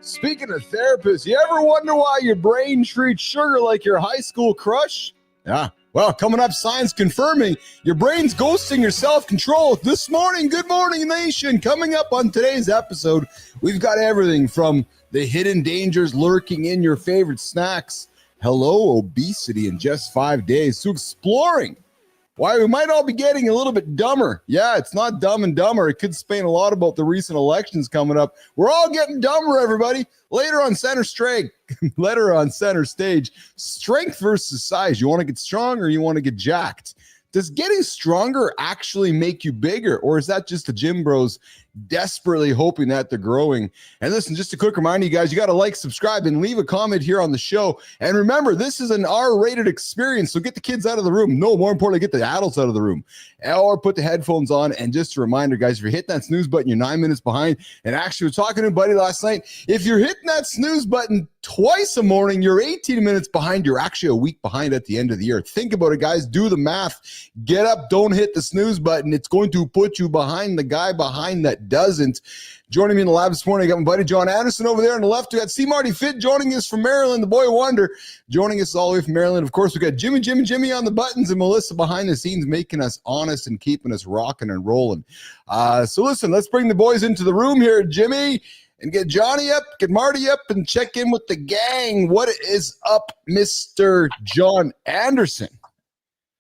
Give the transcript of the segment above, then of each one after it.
Speaking of therapists, you ever wonder why your brain treats sugar like your high school crush? Yeah. Well, coming up, science confirming your brain's ghosting your self-control. This morning, Good Morning Nation. Coming up on today's episode, we've got everything from the hidden dangers lurking in your favorite snacks. Hello, obesity in just 5 days. To exploring why we might all be getting a little bit dumber. Yeah, it's not Dumb and Dumber. It could explain a lot about the recent elections coming up. We're all getting dumber, everybody. Later on center stage, strength versus size. You want to get strong or you want to get jacked? Does getting stronger actually make you bigger, or is that just the gym bros desperately hoping that they're growing? And listen, just a quick reminder, you guys, you got to like, subscribe, and leave a comment here on the show. And remember, this is an R-rated experience, so get the kids out of the room. No, more importantly, get the adults out of the room. Or put the headphones on. And just a reminder, guys, if you're hitting that snooze button, you're 9 minutes behind. And actually, we're talking to a buddy last night. If you're hitting that snooze button twice a morning, you're 18 minutes behind. You're actually a week behind at the end of the year. Think about it, guys. Do the math. Get up. Don't hit the snooze button. It's going to put you behind the guy behind that doesn't. Joining me in the lab this morning, I got my buddy Jon Andersen over there on the left. We got C. Marty Fit joining us from Maryland, the boy wonder, joining us all the way from Maryland. Of course, we got Jimmy on the buttons, and Melissa behind the scenes, making us honest and keeping us rocking and rolling. So listen, let's bring the boys into the room here, Jimmy, and get Johnny up, get Marty up, and check in with the gang. What is up, Mr. Jon Andersen?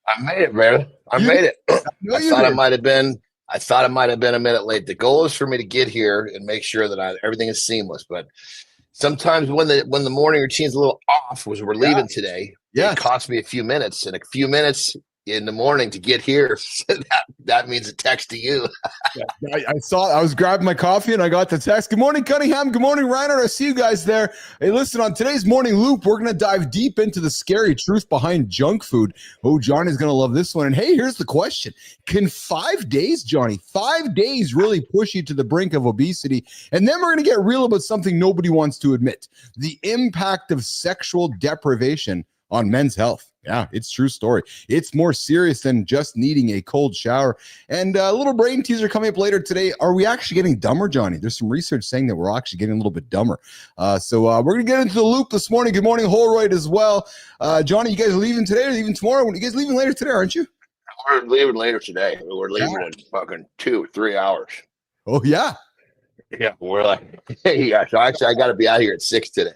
I made it, man. I made it. I thought it might have been a minute late. The goal is for me to get here and make sure that everything is seamless. But sometimes when the morning routine's a little off, was we're leaving today. It cost me a few minutes, and a few minutes in the morning to get here. So that means a text to you. I was grabbing my coffee and I got the text. Good morning, Cunningham. Good morning, Reinhardt. I see you guys there. Hey, listen, on today's morning loop, we're going to dive deep into the scary truth behind junk food. Oh, Johnny's going to love this one. And hey, here's the question. Can 5 days, Johnny, 5 days really push you to the brink of obesity? And then we're going to get real about something nobody wants to admit: the impact of sexual deprivation on men's health. Yeah, it's a true story. It's more serious than just needing a cold shower. And a little brain teaser coming up later today. Are we actually getting dumber, Johnny? There's some research saying that we're actually getting a little bit dumber. So we're going to get into the loop this morning. Good morning, Holroyd, as well. Johnny, you guys are leaving today or leaving tomorrow? You guys leaving later today, aren't you? We're leaving later today. We're leaving in fucking 2-3 hours. Oh, yeah. Yeah, we're like, yeah. So actually, I got to be out here at 6 today.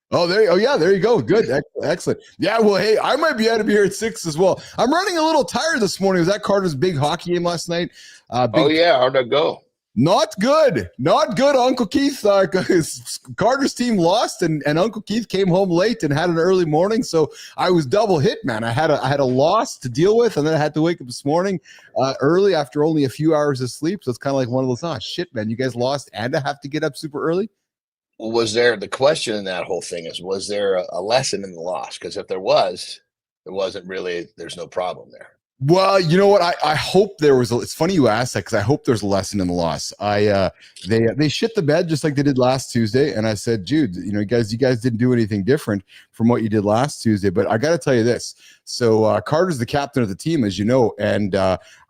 There you go. Good. Excellent. Yeah, well, hey, I might be out of here at 6 as well. I'm running a little tired this morning. Was that Carter's big hockey game last night? How'd that go? Not good. Uncle Keith, Carter's team lost, and Uncle Keith came home late and had an early morning, so I was double hit, man. I had a loss to deal with, and then I had to wake up this morning early after only a few hours of sleep, so it's kind of like one of those, shit, man, you guys lost and I have to get up super early? The question in that whole thing is, was there a lesson in the loss? Because if there was, there's no problem there. Well, you know what? I hope there was. It's funny you asked that, because I hope there's a lesson in the loss. They shit the bed just like they did last Tuesday, and I said, dude, you guys didn't do anything different from what you did last Tuesday. But I got to tell you this. So Carter's the captain of the team, as you know, and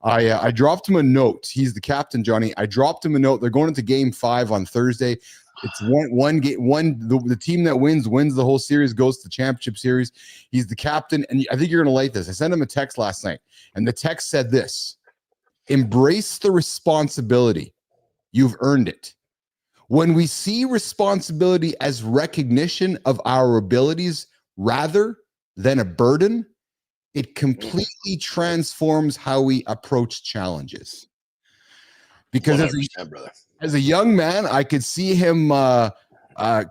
I dropped him a note. He's the captain, Johnny. I dropped him a note. They're going into Game 5 on Thursday. It's one game. The team that wins the whole series, goes to the championship series. He's the captain, and I think you're going to like this. I sent him a text last night, and the text said this: embrace the responsibility. You've earned it. When we see responsibility as recognition of our abilities rather than a burden, it completely transforms how we approach challenges. Because as a young man, I could see him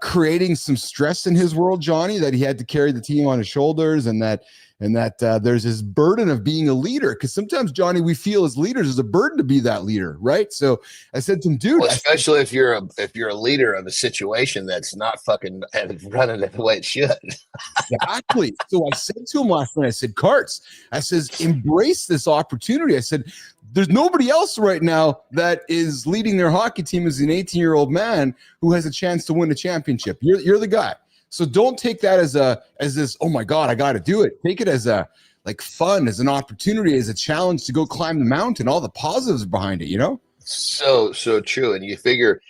creating some stress in his world, Johnny, that he had to carry the team on his shoulders, and that there's this burden of being a leader. Because sometimes, Johnny, we feel as leaders there's a burden to be that leader, right? So I said to him, dude, especially if you're a leader of a situation that's not fucking running the way it should. Exactly. So I said to him last night, I said, Carts, I says, embrace this opportunity. I said, there's nobody else right now that is leading their hockey team as an 18-year-old man who has a chance to win a championship. You're the guy. So don't take that as this, oh my God, I got to do it. Take it as fun, as an opportunity, as a challenge to go climb the mountain. All the positives behind it, So true. And you figure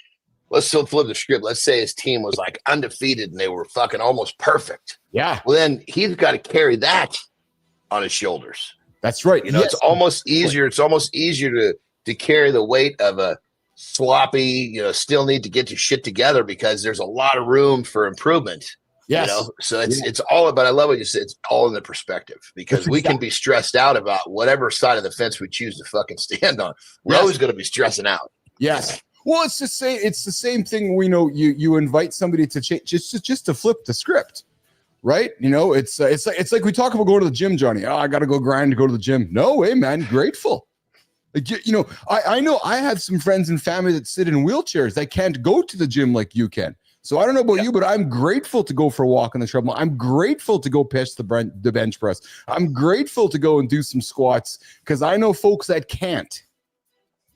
let's still flip the script. Let's say his team was like undefeated and they were fucking almost perfect. Yeah. Well, then he's got to carry that on his shoulders. That's right. You know, it's almost easier. It's almost easier to carry the weight of a sloppy, you know, still need to get your shit together because there's a lot of room for improvement. Yes. You know, so it's all about, I love what you said. It's all in the perspective because we can be stressed out about whatever side of the fence we choose to fucking stand on. We're always going to be stressing out. Yes. Well, it's the same thing. We know you invite somebody to change just to flip the script, right? You know, it's like we talk about going to the gym, Johnny. Oh, I got to go grind to go to the gym. No way, man. Grateful. Like, you know, I know I have some friends and family that sit in wheelchairs that can't go to the gym like you can. So I don't know about you, but I'm grateful to go for a walk on the treadmill. I'm grateful to go pitch the bench press. I'm grateful to go and do some squats because I know folks that can't.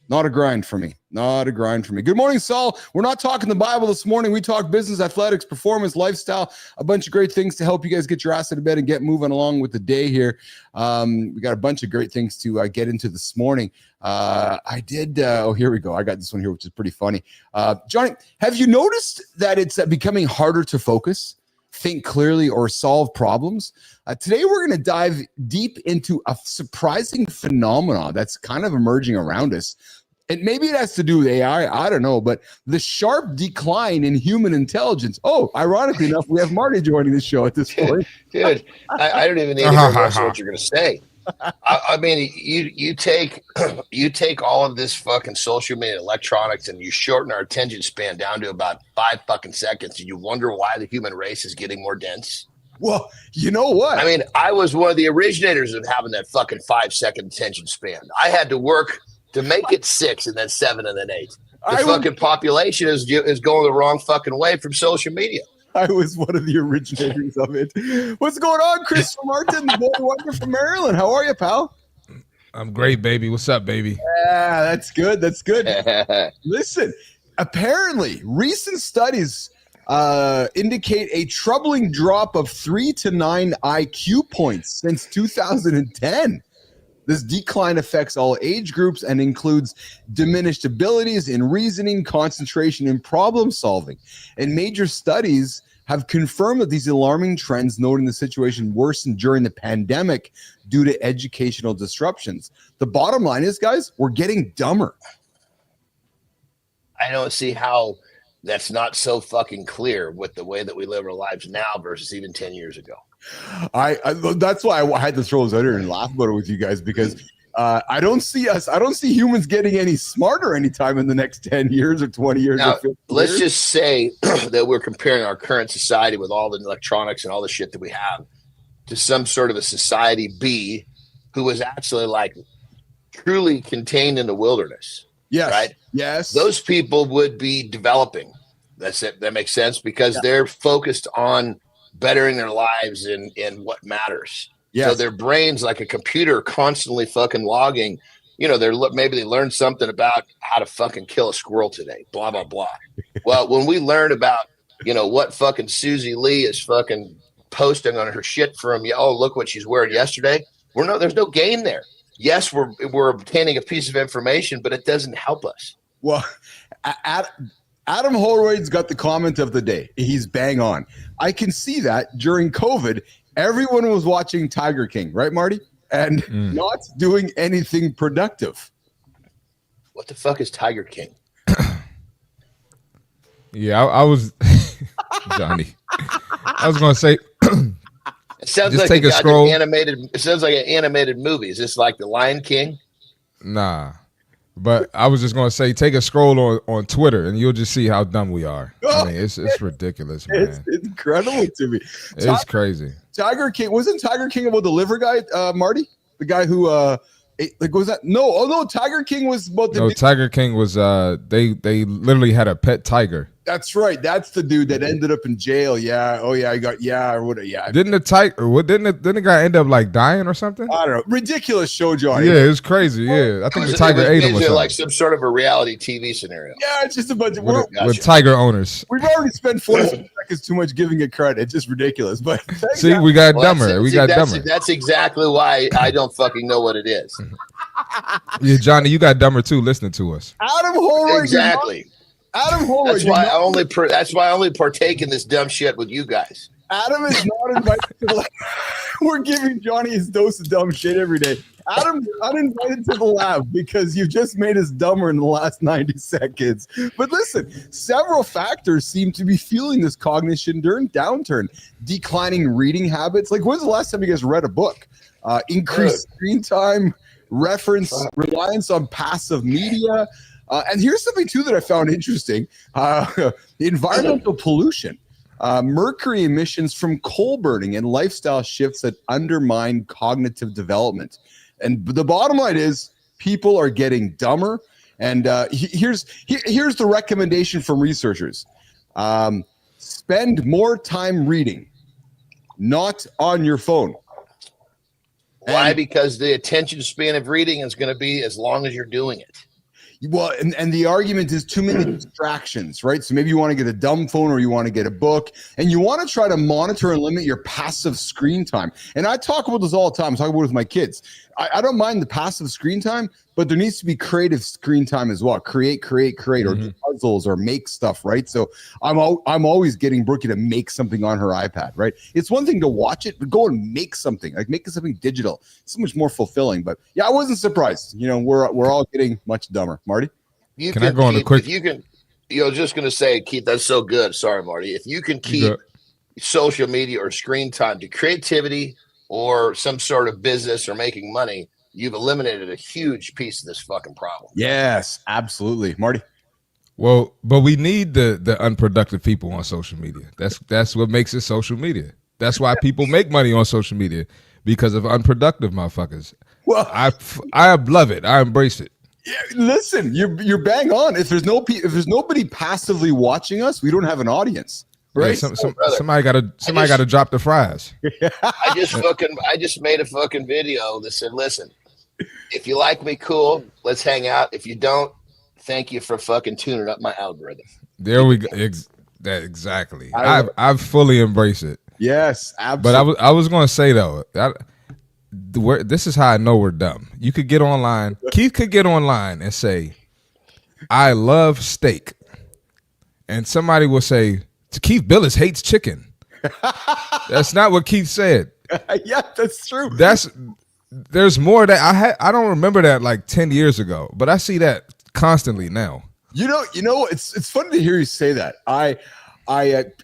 Not a grind for me. Not a grind for me. Good morning, Saul. We're not talking the Bible this morning. We talk business, athletics, performance, lifestyle, a bunch of great things to help you guys get your ass out of bed and get moving along with the day here. We got a bunch of great things to get into this morning. Here we go. I got this one here, which is pretty funny. Johnny, have you noticed that it's becoming harder to focus, think clearly, or solve problems? Today, we're going to dive deep into a surprising phenomenon that's kind of emerging around us. And maybe it has to do with AI. I don't know. But the sharp decline in human intelligence. Oh, ironically enough, we have Marty joining the show at this point. Dude, I don't even need to hear what you're going to say. I mean, you take all of this fucking social media electronics and you shorten our attention span down to about 5 fucking seconds. And you wonder why the human race is getting more dense. Well, you know what? I mean, I was one of the originators of having that fucking 5-second attention span. I had to work to make it 6 and then 7 and then 8. The population is going the wrong fucking way from social media. I was one of the originators of it. What's going on, Chris Martin, the boy wonder from Maryland? How are you, pal? I'm great, baby. What's up, baby? Yeah, that's good. That's good. Listen, apparently, recent studies indicate a troubling drop of 3 to 9 IQ points since 2010. This decline affects all age groups and includes diminished abilities in reasoning, concentration, and problem solving. And major studies have confirmed that these alarming trends noted in the situation worsened during the pandemic due to educational disruptions. The bottom line is, guys, we're getting dumber. I don't see how that's not so fucking clear with the way that we live our lives now versus even 10 years ago. That's why I had to throw those out here and laugh about it with you guys, because I don't see humans getting any smarter anytime in the next 10 years or 20 years. Now, let's just say that we're comparing our current society with all the electronics and all the shit that we have to some sort of a society B who was actually like truly contained in the wilderness. Yes. Right? Yes. Those people would be developing. That's it. That makes sense because they're focused on bettering their lives in what matters. Yes. So their brain's like a computer constantly fucking logging. You know, maybe they learned something about how to fucking kill a squirrel today, blah, blah, blah. Well, when we learn about, you know, what fucking Susie Lee is fucking posting on her shit from, oh, look what she's wearing yesterday. There's no gain there. Yes, we're obtaining a piece of information, but it doesn't help us. Well, Adam Holroyd's got the comment of the day. He's bang on. I can see that during COVID, everyone was watching Tiger King, right, Marty? And not doing anything productive. What the fuck is Tiger King? Yeah, I was Johnny. I was going to say it sounds just like take a scroll. It sounds like an animated movie. Is this like The Lion King? Nah. But I was just gonna say, take a scroll on Twitter, and you'll just see how dumb we are. I mean, it's ridiculous, man. It's incredible to me. It's crazy. Tiger King wasn't Tiger King about the liver guy, Marty, the guy who was that? No, Tiger King was about the. No, Tiger King was they literally had a pet tiger. That's right. That's the dude that ended up in jail. Yeah. Oh yeah. Or what? Yeah. Didn't the tiger? What didn't the guy end up like dying or something? I don't know. Ridiculous show, Johnny. Yeah, it's crazy. Yeah, I think the tiger ate him or something. Like some sort of a reality TV scenario. Yeah, it's just a bunch of with tiger owners. We've already spent 40 seconds too much giving it credit. It's just ridiculous. But see, we got dumber. We got dumber. That's exactly why I don't fucking know what it is. Yeah, Johnny, you got dumber too listening to us. Adam Holroyd. Exactly. Adam Holroyd. That's why I only partake in this dumb shit with you guys. Adam is not invited to the lab. We're giving Johnny his dose of dumb shit every day. Adam's uninvited to the lab because you just made us dumber in the last 90 seconds. But listen, several factors seem to be fueling this cognition during downturn. Declining reading habits. Like, when's the last time you guys read a book? Increased screen time, reliance on passive media. And here's something, too, that I found interesting. The environmental pollution. Mercury emissions from coal burning and lifestyle shifts that undermine cognitive development. And the bottom line is people are getting dumber. And here's the recommendation from researchers. Spend more time reading, not on your phone. Why? Because the attention span of reading is going to be as long as you're doing it. Well, and the argument is too many distractions, right? So maybe you want to get a dumb phone or you want to get a book, and you want to try to monitor and limit your passive screen time. And I talk about this all the time. I talk about it with my kids. I don't mind the passive screen time, but there needs to be creative screen time as well. Create, or do puzzles or make stuff, right? So I'm always getting Brookie to make something on her iPad, right? It's one thing to watch it, but go and make something, like making something digital. It's so much more fulfilling. But yeah, I wasn't surprised. You know, we're all getting much dumber. Marty? Can I go on a quick? If you can, I was just going to say, Keith, that's so good. Sorry, Marty. If you can keep social media or screen time to creativity or some sort of business or making money, you've eliminated a huge piece of this fucking problem. Yes, absolutely. Marty? Well, but we need the unproductive people on social media. That's what makes it social media. That's why people make money on social media, because of unproductive motherfuckers. Well, I love it. I embrace it. Yeah, listen, you're bang on. If there's nobody passively watching us, we don't have an audience. Right? Yeah, somebody gotta drop the fries. I just made a fucking video that said, listen, if you like me, cool, let's hang out. If you don't, thank you for fucking tuning up my algorithm. There we go. Exactly. I've fully embraced it. Yes, absolutely. But I was going to say though, this is how I know we're dumb. You could get online. Keith could get online and say, "I love steak," and somebody will say, "Keith Billis hates chicken." That's not what Keith said. Yeah, that's true. There's more that I don't remember that like 10 years ago, but I see that constantly now. You know, it's funny to hear you say that.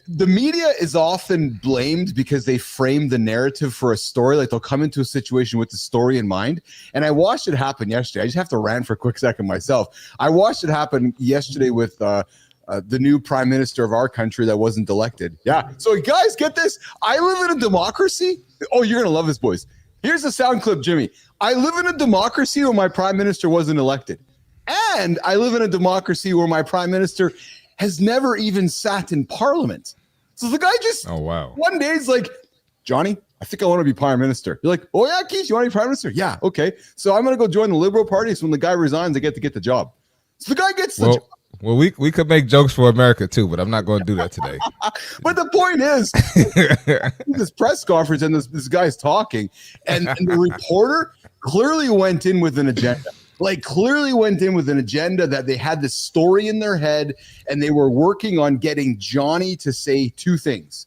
The media is often blamed because they frame the narrative for a story. Like they'll come into a situation with the story in mind. And I watched it happen yesterday. I just have to rant for a quick second myself. I watched it happen yesterday with the new prime minister of our country that wasn't elected. Yeah. So guys, get this. I live in a democracy. Oh, you're going to love this, boys. Here's a sound clip, Jimmy. I live in a democracy where my prime minister wasn't elected. And I live in a democracy where my prime minister has never even sat in parliament. So the guy just, one day he's like, Johnny, I think I want to be prime minister. You're like, oh yeah, Keith, you want to be prime minister? Yeah, okay. So I'm going to go join the Liberal Party. So when the guy resigns, I get to get the job. So the guy gets the job. Well, we could make jokes for America too, but I'm not going to do that today. But the point is, this press conference and this guy's talking, and the reporter clearly went in with an agenda. That they had this story in their head and they were working on getting Johnny to say two things.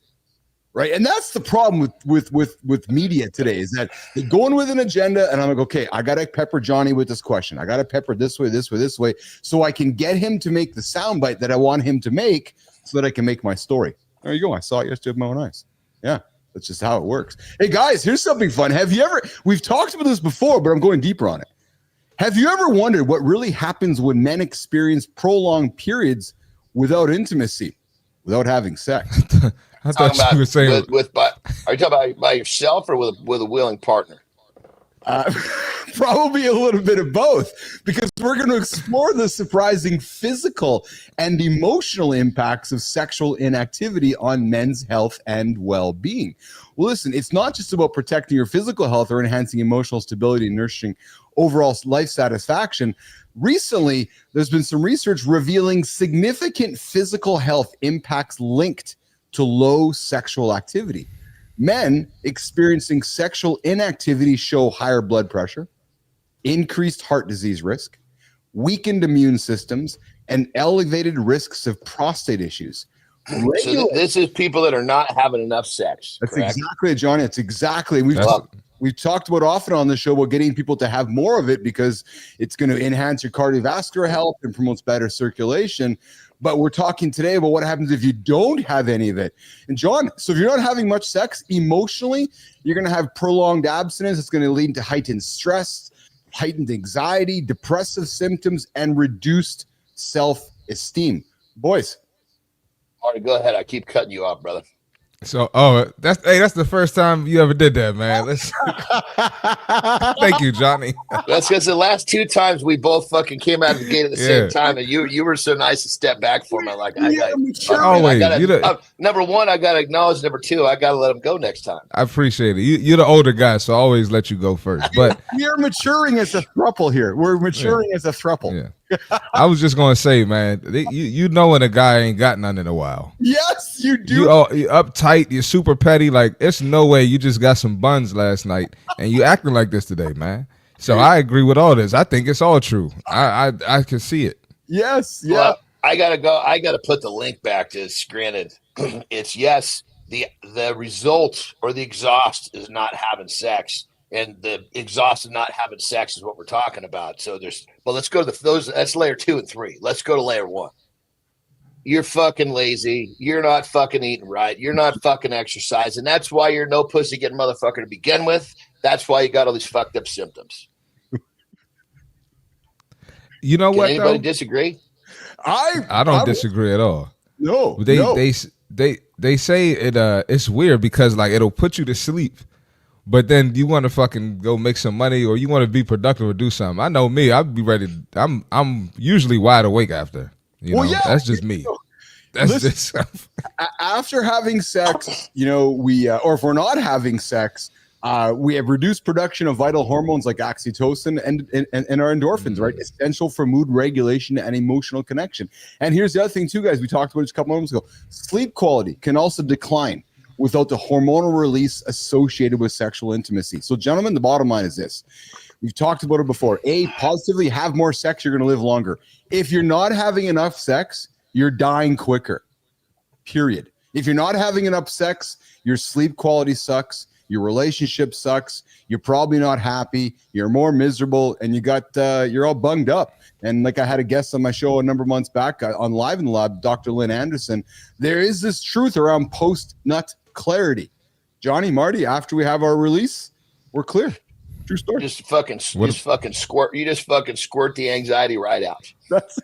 Right. And that's the problem with media today, is that they go in with an agenda and I'm like, okay, I got to pepper Johnny with this question. I got to pepper this way, so I can get him to make the soundbite that I want him to make so that I can make my story. There you go. I saw it yesterday with my own eyes. Yeah. That's just how it works. Hey guys, here's something fun. We've talked about this before, but I'm going deeper on it. Have you ever wondered what really happens when men experience prolonged periods without intimacy, without having sex? I thought you were saying are you talking about by yourself or with a willing partner? Probably a little bit of both, because we're going to explore the surprising physical and emotional impacts of sexual inactivity on men's health and well-being. Well, listen, it's not just about protecting your physical health or enhancing emotional stability and nurturing overall life satisfaction. Recently, there's been some research revealing significant physical health impacts linked to low sexual activity. Men experiencing sexual inactivity show higher blood pressure, increased heart disease risk, weakened immune systems, and elevated risks of prostate issues. So this is people that are not having enough sex. That's correct? exactly it, Johnny. It's exactly. We've talked about often on the show about getting people to have more of it because it's going to enhance your cardiovascular health and promotes better circulation. But we're talking today about what happens if you don't have any of it. And John, so if you're not having much sex emotionally, you're going to have prolonged abstinence. It's going to lead to heightened stress, heightened anxiety, depressive symptoms, and reduced self-esteem. Boys. Marty, go ahead. I keep cutting you off, brother. So, that's the first time you ever did that, man. Thank you, Johnny. That's because the last 2 times we both fucking came out of the gate at the same time, and you were so nice to step back for me. Like, number one, I gotta acknowledge. Number 2, I gotta let him go next time. I appreciate it. You're the older guy, so I always let you go first. But we're maturing as a throuple here. We're maturing as a throuple. Yeah. I was just gonna say, man, you know when a guy ain't got none in a while. Yes, you do. You're uptight. You're super petty. Like, it's no way you just got some buns last night and you acting like this today, man. So I agree with all this. I think it's all true. I can see it. Yes. Yeah. Well, I gotta put the link back to granted. It's yes. The result or the exhaust is not having sex. And the exhaust of not having sex is what we're talking about. So let's go to those. That's layer 2 and 3. Let's go to layer 1. You're fucking lazy. You're not fucking eating right. You're not fucking exercising. That's why you're no pussy getting motherfucker to begin with. That's why you got all these fucked up symptoms. You know what? Anybody disagree? I don't disagree at all. No. They say it's weird because like it'll put you to sleep. But then you want to fucking go make some money or you want to be productive or do something. I know me. I'd be ready. I'm usually wide awake after. That's just me. That's just after having sex, or if we're not having sex, we have reduced production of vital hormones like oxytocin and our endorphins, right? Essential for mood regulation and emotional connection. And here's the other thing too, guys. We talked about it just a couple moments ago. Sleep quality can also decline without the hormonal release associated with sexual intimacy. So, gentlemen, the bottom line is this. We've talked about it before. Positively have more sex, you're going to live longer. If you're not having enough sex, you're dying quicker, period. If you're not having enough sex, your sleep quality sucks, your relationship sucks, you're probably not happy, you're more miserable, and you're all bunged up. And like I had a guest on my show a number of months back on Live in the Lab, Dr. Jon Andersen, there is this truth around post-nut clarity. Johnny, Marty, after we have our release, we're clear. True story. Just fucking squirt. You just fucking squirt the anxiety right out. That's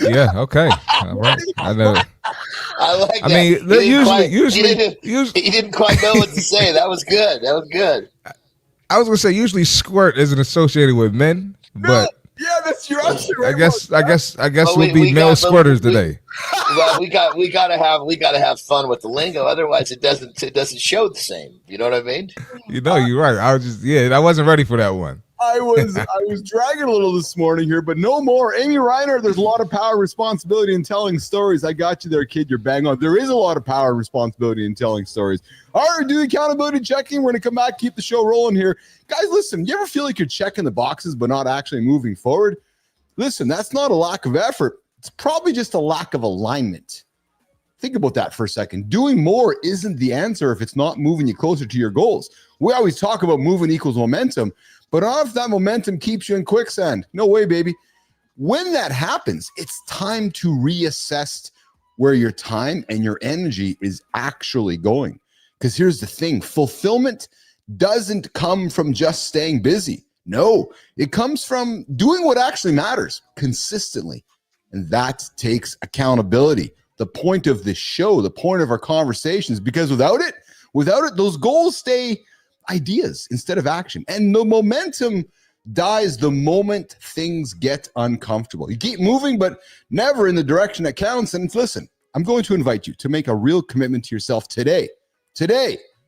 yeah, okay. All right. I know. I like that. I mean, usually he didn't quite know what to say. That was good. I was gonna say usually squirt isn't associated with men, but yeah, that's your answer. Right? I guess we'll be male squirters today. Well, we gotta have fun with the lingo. Otherwise, it doesn't show the same. You know what I mean? You're right. I wasn't ready for that one. I was dragging a little this morning here, but no more. Amy Reiner, there's a lot of power, responsibility in telling stories. I got you there, kid. You're bang on. There is a lot of power, responsibility in telling stories. All right, do the accountability checking. We're going to come back, keep the show rolling here. Guys, listen, you ever feel like you're checking the boxes but not actually moving forward? Listen, that's not a lack of effort. It's probably just a lack of alignment. Think about that for a second. Doing more isn't the answer if it's not moving you closer to your goals. We always talk about moving equals momentum, but not if that momentum keeps you in quicksand. No way, baby. When that happens, it's time to reassess where your time and your energy is actually going. Because here's the thing, fulfillment doesn't come from just staying busy. No, it comes from doing what actually matters consistently. And that takes accountability. The point of this show, the point of our conversations, because without it, those goals stay ideas instead of action. And the momentum dies the moment things get uncomfortable. You keep moving, but never in the direction that counts. And listen, I'm going to invite you to make a real commitment to yourself today,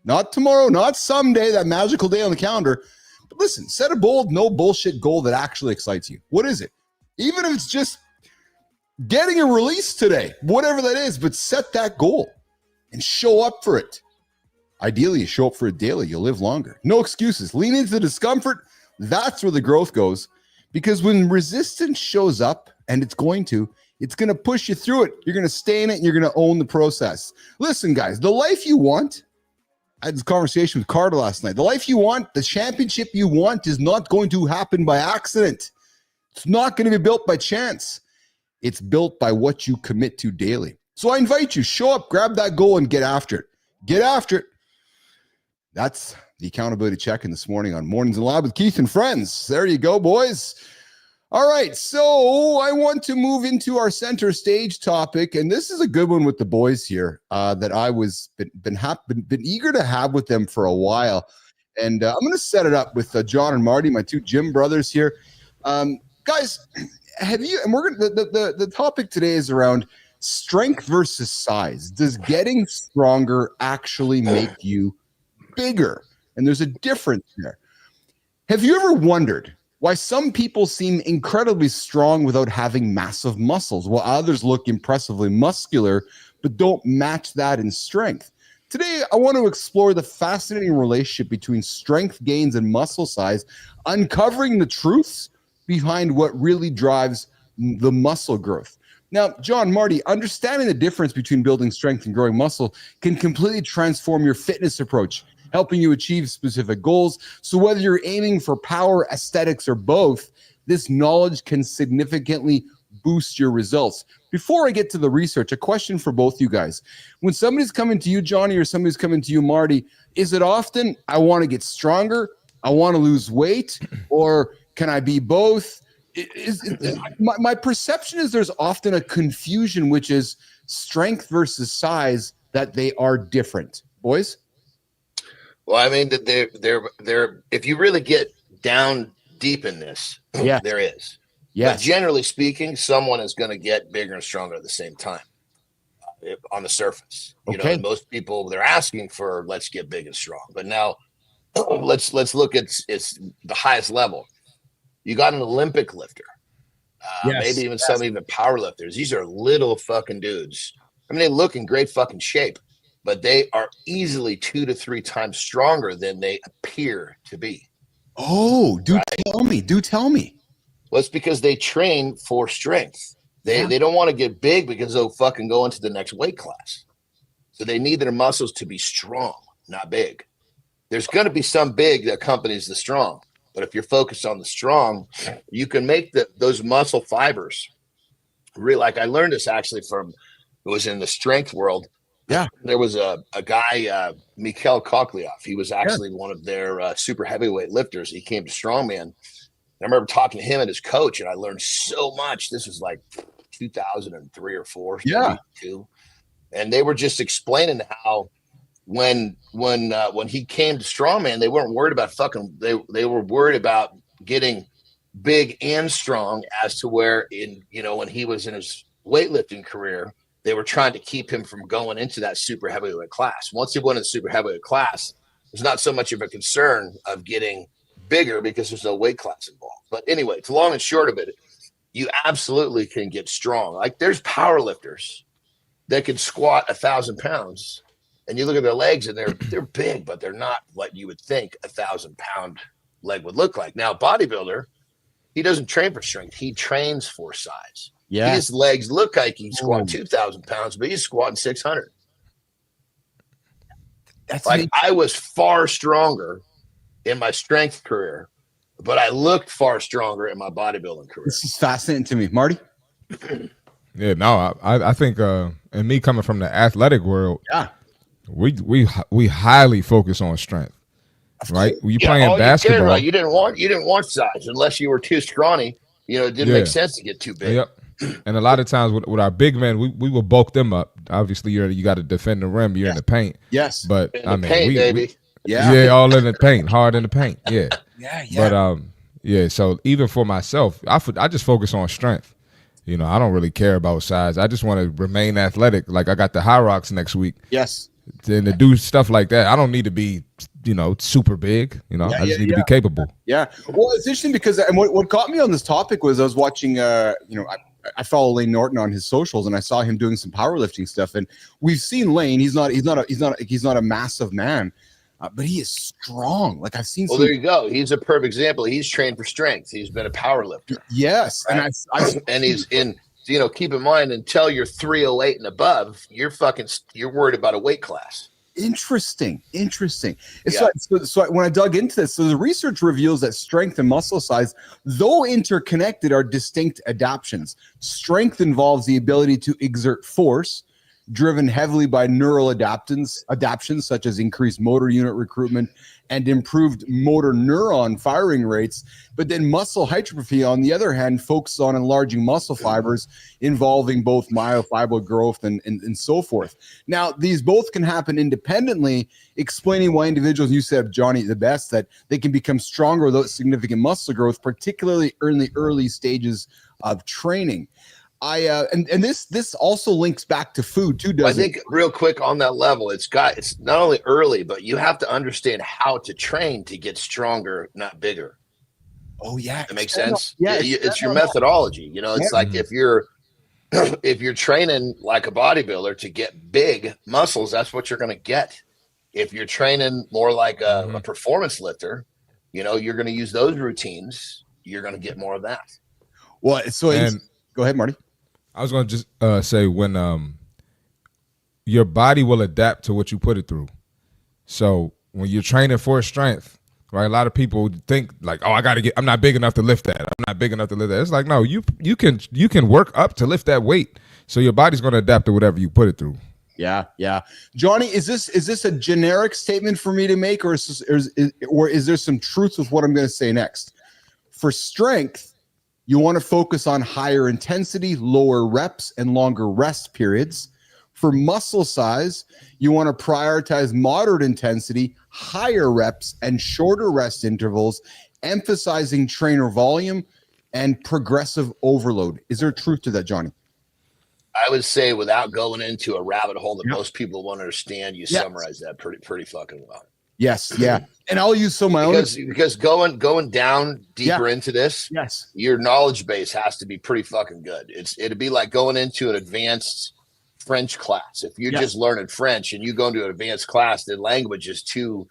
not tomorrow, not someday, that magical day on the calendar. But listen, set a bold, no bullshit goal that actually excites you. What is it? Even if it's just getting a release today, whatever that is, but set that goal and show up for it. Ideally, you show up for it daily. You'll live longer. No excuses. Lean into the discomfort. That's where the growth goes. Because when resistance shows up, and it's going to push you through it. You're going to stay in it, and you're going to own the process. Listen, guys, the life you want, I had this conversation with Carter last night. The life you want, the championship you want is not going to happen by accident. It's not going to be built by chance. It's built by what you commit to daily. So I invite you, show up, grab that goal, and get after it. Get after it. That's the accountability check-in this morning on Mornings in Lab with Keith and Friends. There you go, boys. All right, so I want to move into our center stage topic, and this is a good one with the boys here that I was been eager to have with them for a while, and I'm going to set it up with Jon and Marty, my two gym brothers here. Guys, have you? And we're going the topic today is around strength versus size. Does getting stronger actually make you bigger? And there's a difference there. Have you ever wondered why some people seem incredibly strong without having massive muscles, while others look impressively muscular but don't match that in strength? Today, I want to explore the fascinating relationship between strength gains and muscle size, uncovering the truths behind what really drives the muscle growth. Now, Jon, Marty, understanding the difference between building strength and growing muscle can completely transform your fitness approach, helping you achieve specific goals. So whether you're aiming for power, aesthetics, or both, this knowledge can significantly boost your results. Before I get to the research, a question for both you guys. When somebody's coming to you, Johnny, or somebody's coming to you, Marty, is it often, I want to get stronger, I want to lose weight, or can I be both? My perception is there's often a confusion, which is strength versus size, that they are different. Boys? Well, I mean, they're if you really get down deep in this, there is. Yes. But generally speaking, someone is going to get bigger and stronger at the same time on the surface. You know, and most people, they're asking for, let's get big and strong. But now let's look at it's the highest level. You got an Olympic lifter, maybe even some power lifters. These are little fucking dudes. I mean, they look in great fucking shape, but they are easily 2 to 3 times stronger than they appear to be. Oh, tell me. Well, it's because they train for strength. They don't want to get big because they'll fucking go into the next weight class. So they need their muscles to be strong, not big. There's going to be some big that accompanies the strong. But if you're focused on the strong, you can make those muscle fibers really. Like I learned this actually it was in the strength world. Yeah. There was a guy, Mikhail Koklyev. He was actually one of their super heavyweight lifters. He came to Strongman. And I remember talking to him and his coach, and I learned so much. This was like 2003 or 4. Yeah. And they were just explaining how when he came to Strongman, they weren't worried about they were worried about getting big and strong, as to where when he was in his weightlifting career, they were trying to keep him from going into that super heavyweight class. Once he went into the super heavyweight class, there's not so much of a concern of getting bigger because there's no weight class involved. But anyway, it's long and short of it, you absolutely can get strong. Like there's power lifters that can squat 1,000 pounds. And you look at their legs and they're big, but they're not what you would think 1,000-pound leg would look like. Now, bodybuilder, he doesn't train for strength. He trains for size. Yeah. His legs look like he squat 2,000 pounds, but he's squatting 600. That's like I was far stronger in my strength career, but I looked far stronger in my bodybuilding career. This is fascinating to me. Marty? Yeah, no, I think and me coming from the athletic world, we highly focus on strength, right? When you playing basketball, you didn't want size unless you were too scrawny. It didn't make sense to get too big. Yep. And a lot of times with our big men, we will bulk them up. Obviously, you got to defend the rim. You're in the paint. Yes, but in the paint, baby. All in the paint, hard in the paint. Yeah. But So even for myself, I just focus on strength. I don't really care about size. I just want to remain athletic. Like I got the High Rocks next week. Yes. And to do stuff like that, I don't need to be, super big. I just need to be capable. Yeah. Well, it's interesting because what caught me on this topic was I was watching, I follow Lane Norton on his socials, and I saw him doing some powerlifting stuff. And we've seen Lane. He's not a massive man. but he is strong. Like I've seen. Well, there you go. He's a perfect example. He's trained for strength. He's been a power lifter. Yes, right? and and he's in. Keep in mind, until you're 308 and above, you're worried about a weight class. Interesting. So when I dug into this, so the research reveals that strength and muscle size, though interconnected, are distinct adaptations. Strength involves the ability to exert force, driven heavily by neural adaptions such as increased motor unit recruitment and improved motor neuron firing rates. But then muscle hypertrophy, on the other hand, focuses on enlarging muscle fibers, involving both myofibril growth and so forth. Now, these both can happen independently, explaining why individuals, you said, Johnny, the best, that they can become stronger without significant muscle growth, particularly in the early stages of training. And this also links back to food too, doesn't it? I think real quick on that level, it's not only early, but you have to understand how to train to get stronger, not bigger. Oh yeah. That makes sense. Yeah, it's your methodology. It's like if you're training like a bodybuilder to get big muscles, that's what you're going to get. If you're training more like a performance lifter, you're going to use those routines. You're going to get more of that. Well, go ahead, Marty. I was going to just say when your body will adapt to what you put it through. So when you're training for strength, right? A lot of people think like, oh, I'm not big enough to lift that. I'm not big enough to lift that. It's like, no, you can work up to lift that weight. So your body's going to adapt to whatever you put it through. Yeah. Johnny, is this a generic statement for me to make, or is there some truth with what I'm going to say next? For strength, you want to focus on higher intensity, lower reps, and longer rest periods. For muscle size, you want to prioritize moderate intensity, higher reps, and shorter rest intervals, emphasizing trainer volume and progressive overload. Is there truth to that, Johnny? I would say, without going into a rabbit hole that most people won't understand, you summarize that pretty fucking well. Yes, yeah. And I'll use some of my own. Because going down deeper into this, your knowledge base has to be pretty fucking good. It'd be like going into an advanced French class. If you're just learning French and you go into an advanced class, the language is too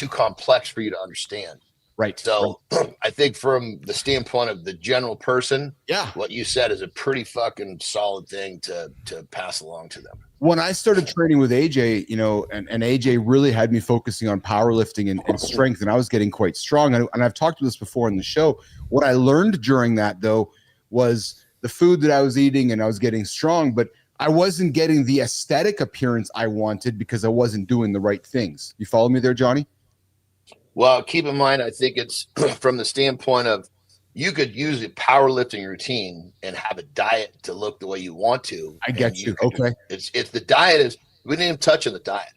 complex for you to understand. Right. So I think from the standpoint of the general person, what you said is a pretty fucking solid thing to pass along to them. When I started training with AJ, and AJ really had me focusing on powerlifting and strength, and I was getting quite strong. And I've talked about this before in the show. What I learned during that, though, was the food that I was eating, and I was getting strong, but I wasn't getting the aesthetic appearance I wanted because I wasn't doing the right things. You follow me there, Johnny? Well, keep in mind, I think it's from the standpoint of you could use a powerlifting routine and have a diet to look the way you want to. I get you. Okay. If the diet is, we didn't even touch on the diet.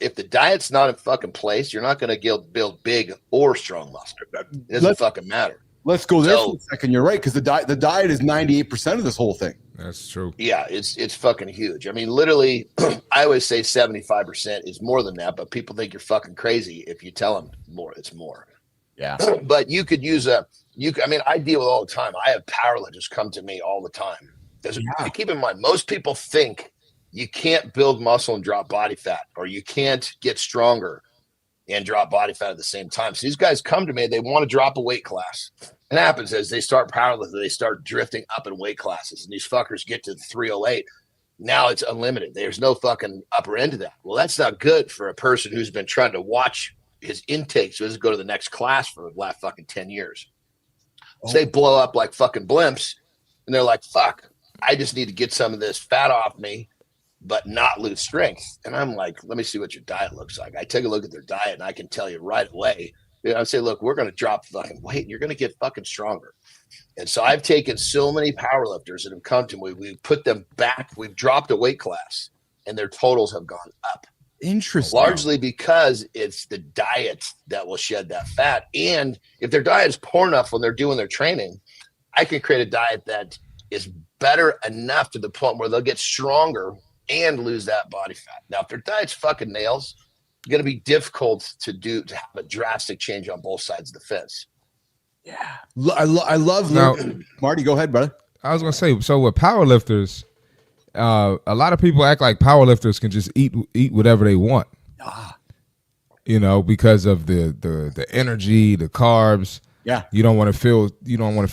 If the diet's not in fucking place, you're not going to build big or strong muscle. It doesn't fucking matter. Let's go there for a second. You're right, because the diet is 98% of this whole thing. That's true. Yeah, it's fucking huge. I mean, literally, I always say 75% is more than that, but people think you're fucking crazy if you tell them more. It's more. Yeah. But you could use I deal with all the time. I have powerlifters come to me all the time. Keep in mind, most people think you can't build muscle and drop body fat, or you can't get stronger and drop body fat at the same time. So these guys come to me, they want to drop a weight class. What happens is they start powerlifting, they start drifting up in weight classes, and these fuckers get to 308. Now it's unlimited. There's no fucking upper end to that. Well, that's not good for a person who's been trying to watch his intake so he doesn't go to the next class for the last fucking 10 years. So they blow up like fucking blimps, and they're like, fuck, I just need to get some of this fat off me, but not lose strength. And I'm like, let me see what your diet looks like. I take a look at their diet, and I can tell you right away. I say, look, we're going to drop fucking weight, and you're going to get fucking stronger. And so I've taken so many powerlifters that have come to me. We put them back. We've dropped a weight class, and their totals have gone up. Interesting. Largely because it's the diet that will shed that fat. And if their diet is poor enough when they're doing their training, I can create a diet that is better enough to the point where they'll get stronger and lose that body fat. Now, if their diet's fucking nails, it's going to be difficult to have a drastic change on both sides of the fence. Yeah. I love now, Marty, go ahead, brother. I was going to say, so with powerlifters, a lot of people act like powerlifters can just eat whatever they want. you know, because of the energy, the carbs. Yeah. You don't want to feel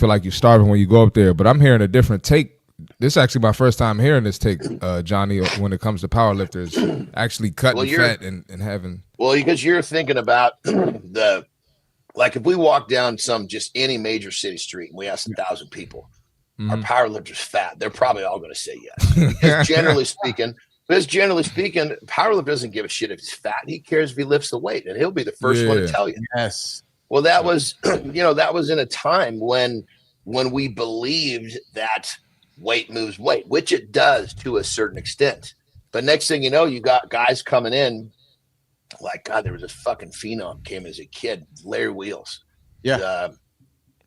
like you're starving when you go up there. But I'm hearing a different take. This is actually my first time hearing this take, Johnny, when it comes to powerlifters actually cutting fat and having. Well, because you're thinking about like if we walk down just any major city street and we ask 1,000 people, are powerlifters fat? They're probably all going to say yes. Because generally speaking, powerlifter doesn't give a shit if he's fat. He cares if he lifts the weight, and he'll be the first one to tell you. Yes. Well, that was, that was in a time when we believed that weight moves weight, which it does to a certain extent. But next thing you know, you got guys coming in like, God, there was this fucking phenom came as a kid, Larry Wheels. Yeah.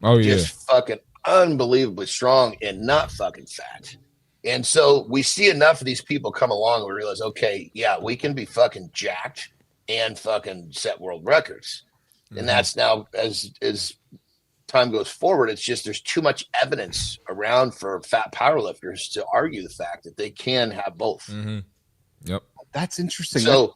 Just fucking unbelievably strong and not fucking fat. And so we see enough of these people come along and we realize, okay, yeah, we can be fucking jacked and fucking set world records. And that's now as time goes forward, it's just there's too much evidence around for fat powerlifters to argue the fact that they can have both. Yep. That's interesting. So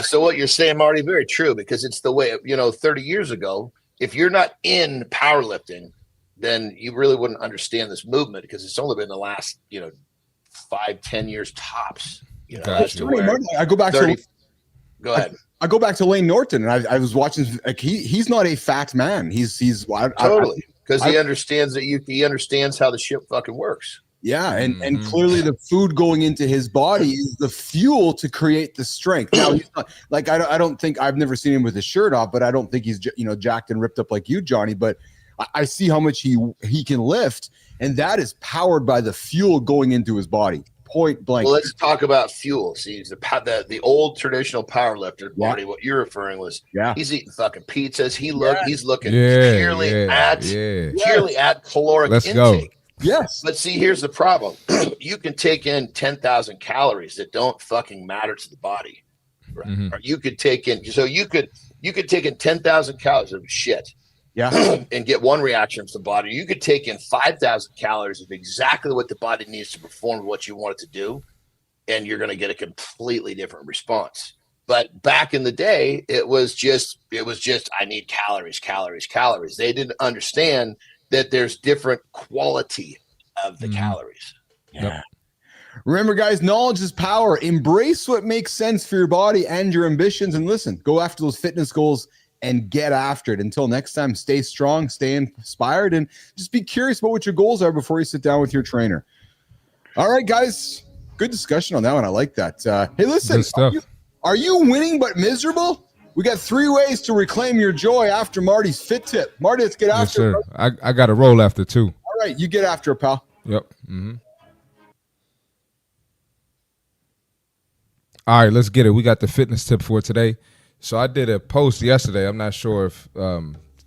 so what you're saying, Marty, very true, because it's the way, 30 years ago, if you're not in powerlifting, then you really wouldn't understand this movement, because it's only been the last 5-10 years tops. I go back 30, go ahead. I go back to Lane Norton, and I was watching. Like he's not a fat man. He's totally, because he understands he understands how the shit fucking works. Yeah, and clearly the food going into his body is the fuel to create the strength. Now he's not like I don't think I've never seen him with his shirt off, but I don't think he's jacked and ripped up like you, Johnny. But I see how much he can lift, and that is powered by the fuel going into his body. Point blank. Well, let's talk about fuel. See, the old traditional power lifter, Marty, what you're referring was, he's eating fucking pizzas. He's looking purely at caloric intake. Go. Yes. But see, here's the problem. You can take in 10,000 calories that don't fucking matter to the body. Right? Or you could take in, you could take in 10,000 calories of shit. Yeah. And get one reaction from the body. You could take in 5,000 calories of exactly what the body needs to perform what you want it to do, and you're going to get a completely different response. But back in the day, it was just I need calories. They didn't understand that there's different quality of the calories. Yeah. Remember, guys, knowledge is power. Embrace what makes sense for your body and your ambitions, and listen, go after those fitness goals and get after it. Until next time, stay strong, stay inspired, and just be curious about what your goals are before you sit down with your trainer. All right, guys, good discussion on that one. I like that. Hey, listen, are you winning but miserable? We got 3 ways to reclaim your joy after Marty's fit tip. Marty, let's get after it. I got to roll after 2. All right, you get after it, pal. Yep. All right, let's get it. We got the fitness tip for today. So I did a post yesterday. I'm not sure if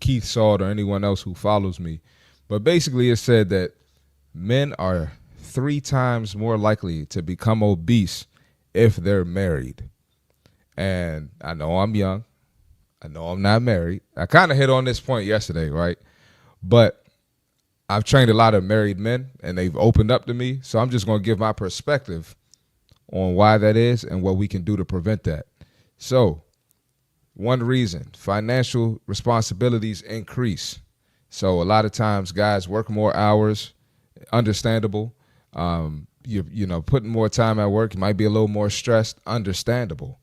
Keith saw it or anyone else who follows me. But basically it said that men are 3 times more likely to become obese if they're married. And I know I'm young. I know I'm not married. I kind of hit on this point yesterday, right? But I've trained a lot of married men, and they've opened up to me. So I'm just going to give my perspective on why that is and what we can do to prevent that. So one reason, financial responsibilities increase. So a lot of times guys work more hours, understandable. You're putting more time at work, you might be a little more stressed, understandable.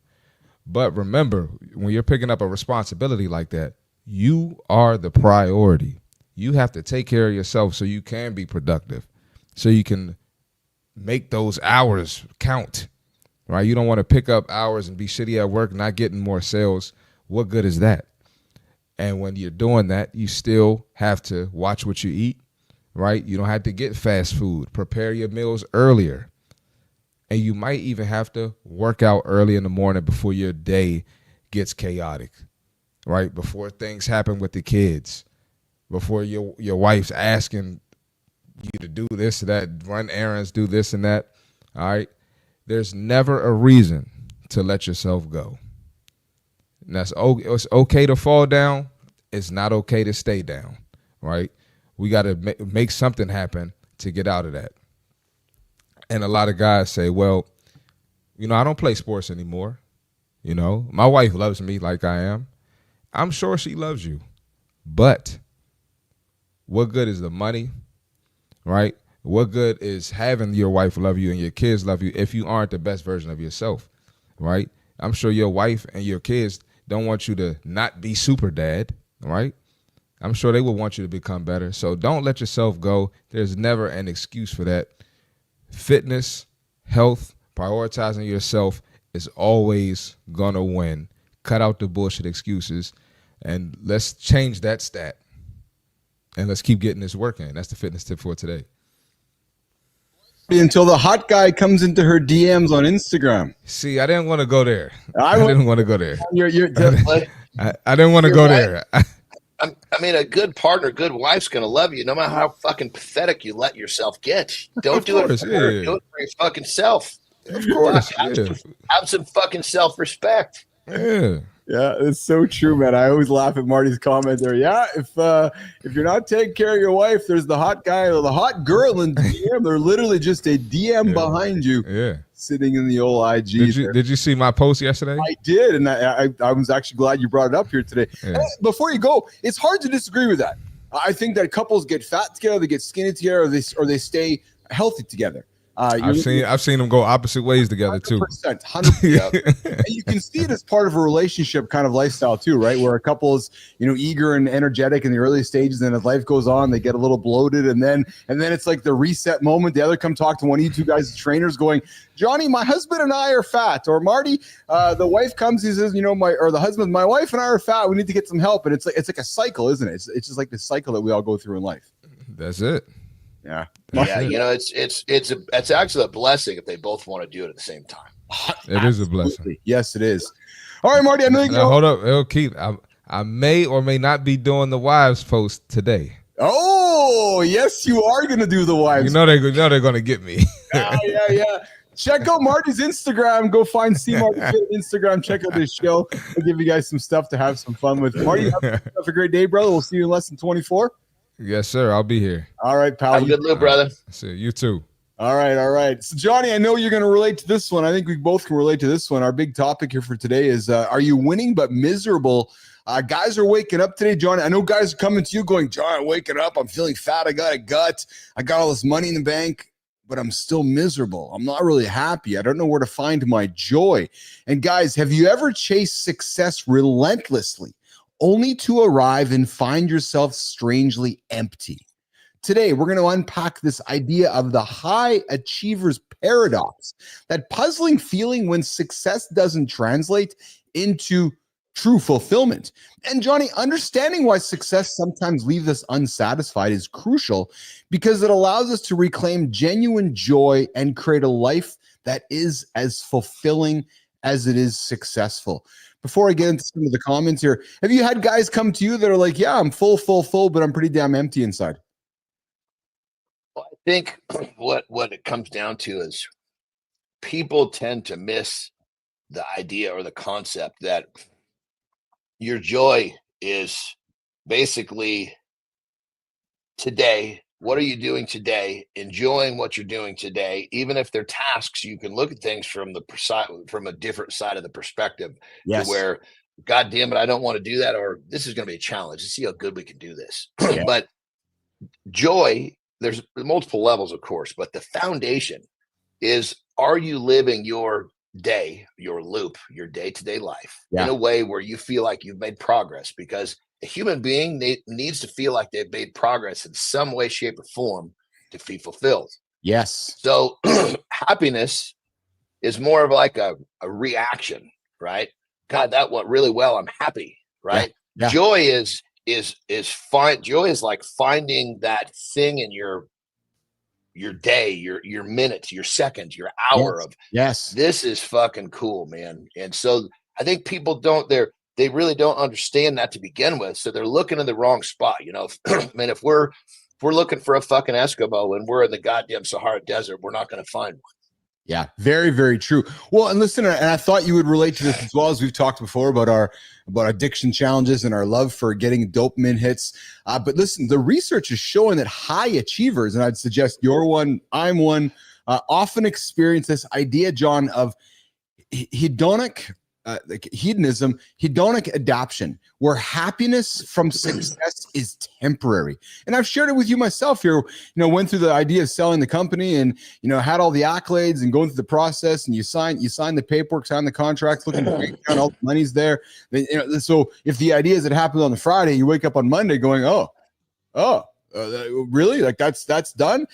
But remember, when you're picking up a responsibility like that, you are the priority. You have to take care of yourself so you can be productive, so you can make those hours count, right? You don't want to pick up hours and be shitty at work, not getting more sales. What good is that? And when you're doing that, you still have to watch what you eat, right? You don't have to get fast food. Prepare your meals earlier. And you might even have to work out early in the morning before your day gets chaotic, right? Before things happen with the kids, before your wife's asking you to do this or that, run errands, do this and that, all right? There's never a reason to let yourself go. And it's okay to fall down. It's not okay to stay down, right? We got to make something happen to get out of that. And a lot of guys say, well, I don't play sports anymore. You know, my wife loves me like I am. I'm sure she loves you. But what good is the money, right? What good is having your wife love you and your kids love you if you aren't the best version of yourself, right? I'm sure your wife and your kids don't want you to not be super dad, right? I'm sure they will want you to become better. So don't let yourself go. There's never an excuse for that. Fitness, health, prioritizing yourself is always going to win. Cut out the bullshit excuses, and let's change that stat. And let's keep getting this work in. That's the fitness tip for today. Until the hot guy comes into her DMs on Instagram. See, I didn't want to go there. I didn't want to go there. I didn't want to go there. I mean, a good partner, good wife's going to love you no matter how fucking pathetic you let yourself get. Don't do it for her. Do it for your fucking self. Of course. Have some fucking self-respect. Yeah. Yeah, it's so true, man. I always laugh at Marty's comment there. Yeah, if you're not taking care of your wife, there's the hot guy or the hot girl in DM. They're literally just a DM behind you. Yeah. Sitting in the old IG. Did you see my post yesterday? I did, and I was actually glad you brought it up here today. Yeah. Before you go, it's hard to disagree with that. I think that couples get fat together, they get skinny together, or they stay healthy together. I've seen them go opposite ways together 100%, too. 100%. And you can see it as part of a relationship kind of lifestyle too, right? Where a couple is, eager and energetic in the early stages, and as life goes on, they get a little bloated, and then it's like the reset moment. The other come talk to one of you two guys, trainers, going, Johnny, my husband and I are fat, or Marty, the wife comes, he says, the husband, my wife and I are fat. We need to get some help, and it's like a cycle, isn't it? It's just like this cycle that we all go through in life. That's it. Yeah. Yeah, it's actually a blessing if they both want to do it at the same time. It is a blessing. Yes, it is. All right, Marty. I know now, hold up, Keith. I may or may not be doing the wives post today. Oh, yes, you are going to do the wives. They're going to get me. Yeah. Check out Marty's Instagram. Go find C Marty on Instagram. Check out this show. We'll give you guys some stuff to have some fun with. Marty, have a great day, brother. We'll see you in less than 24. Yes, sir. I'll be here. All right, pal. Have a good look, brother. See you too. All right. So, Johnny, I know you're going to relate to this one. I think we both can relate to this one. Our big topic here for today is, are you winning but miserable? Guys are waking up today, Johnny. I know guys are coming to you going, John, I'm waking up. I'm feeling fat. I got a gut. I got all this money in the bank, but I'm still miserable. I'm not really happy. I don't know where to find my joy. And guys, have you ever chased success relentlessly, only to arrive and find yourself strangely empty? Today, we're going to unpack this idea of the high achiever's paradox, that puzzling feeling when success doesn't translate into true fulfillment. And Johnny, understanding why success sometimes leaves us unsatisfied is crucial, because it allows us to reclaim genuine joy and create a life that is as fulfilling as it is successful. Before I get into some of the comments here, have you had guys come to you that are like, yeah, I'm full, but I'm pretty damn empty inside? Well, I think what it comes down to is people tend to miss the idea or the concept that your joy is basically today. What are you doing today? Enjoying what you're doing today, even if they're tasks. You can look at things from a different side of the perspective. Yes. Where, God damn it, I don't want to do that, or this is going to be a challenge. Let's see how good we can do this. Yeah. But joy, there's multiple levels, of course, but the foundation is: are you living your day, your loop, your day-to-day life in a way where you feel like you've made progress? Because a human being needs to feel like they've made progress in some way, shape, or form to be fulfilled. Yes. So happiness is more of like a reaction, right? God, that went really well. I'm happy, right? Yeah. Joy is fine. Joy is like finding that thing in your day, your minute, your second, your hour of this is fucking cool, man. And so I think people they really don't understand that to begin with. So they're looking in the wrong spot. I mean, if we're looking for a fucking Eskimo and we're in the goddamn Sahara Desert, we're not going to find one. Yeah, very, very true. Well, and listen, and I thought you would relate to this as well, as we've talked before about addiction challenges and our love for getting dopamine hits. But listen, the research is showing that high achievers, and I'd suggest you're one, I'm one, often experience this idea, John, of hedonic like hedonism, hedonic adaptation, where happiness from success is temporary. And I've shared it with you myself here, went through the idea of selling the company and, had all the accolades and going through the process, and you sign the paperwork, sign the contracts, looking great, all the money's there. So if the idea is it happens on the Friday, you wake up on Monday going, really? Like that's done?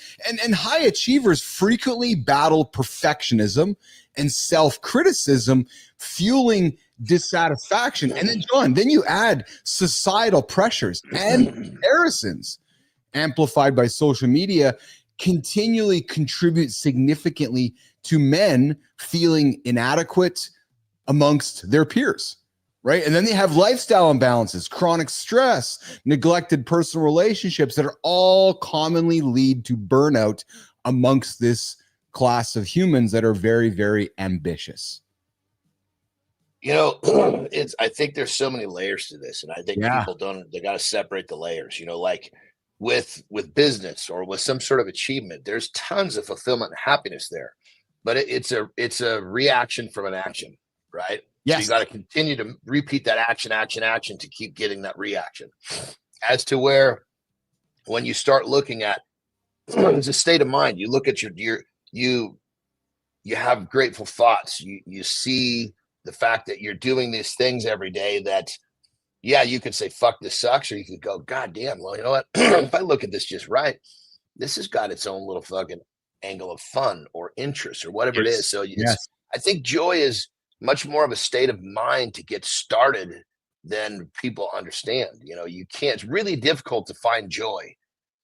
And high achievers frequently battle perfectionism and self-criticism, fueling dissatisfaction. And then, John, then you add societal pressures and comparisons amplified by social media continually contribute significantly to men feeling inadequate amongst their peers. Right. And then they have lifestyle imbalances, chronic stress, neglected personal relationships that are all commonly lead to burnout amongst this class of humans that are very, very ambitious. I think there's so many layers to this, and I think people they got to separate the layers, like with business or with some sort of achievement, there's tons of fulfillment and happiness there, but it's a reaction from an action, right? Yes. So you got to continue to repeat that action to keep getting that reaction. As to where, when you start looking at, it's a state of mind. You look at you have grateful thoughts. You see the fact that you're doing these things every day that, you could say, fuck, this sucks. Or you could go, God damn, well, you know what? If I look at this just right, this has got its own little fucking angle of fun or interest or whatever it is. So I think joy is much more of a state of mind to get started than people understand. You can't, it's really difficult to find joy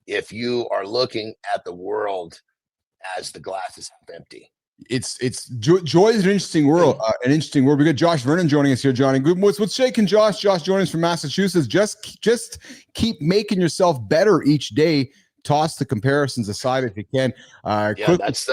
if you are looking at the world as the glass is half empty. Joy is an interesting world. We got Josh Vernon joining us here. Johnny, good. What's shaking, Josh? Josh joining us from Massachusetts. Just keep making yourself better each day. Toss the comparisons aside if you can. I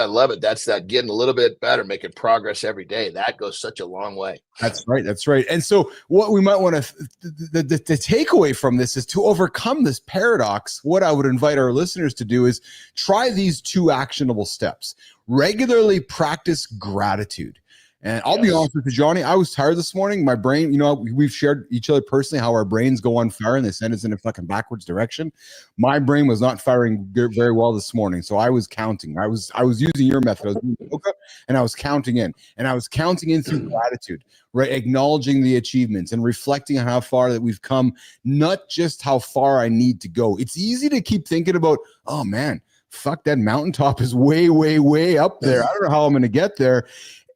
love it. That's that getting a little bit better, making progress every day. That goes such a long way. That's right. And so what we might want to, the takeaway from this is to overcome this paradox. What I would invite our listeners to do is try these 2 actionable steps. Regularly practice gratitude. And I'll be honest with you, Johnny, I was tired this morning. My brain, we've shared each other personally how our brains go on fire and they send us in a fucking backwards direction. My brain was not firing very well this morning. So I was counting. I was using your method. I was doing yoga and I was counting in. And I was counting in through gratitude, right? Acknowledging the achievements and reflecting on how far that we've come, not just how far I need to go. It's easy to keep thinking about, oh man, fuck, that mountaintop is way, way, way up there. I don't know how I'm going to get there.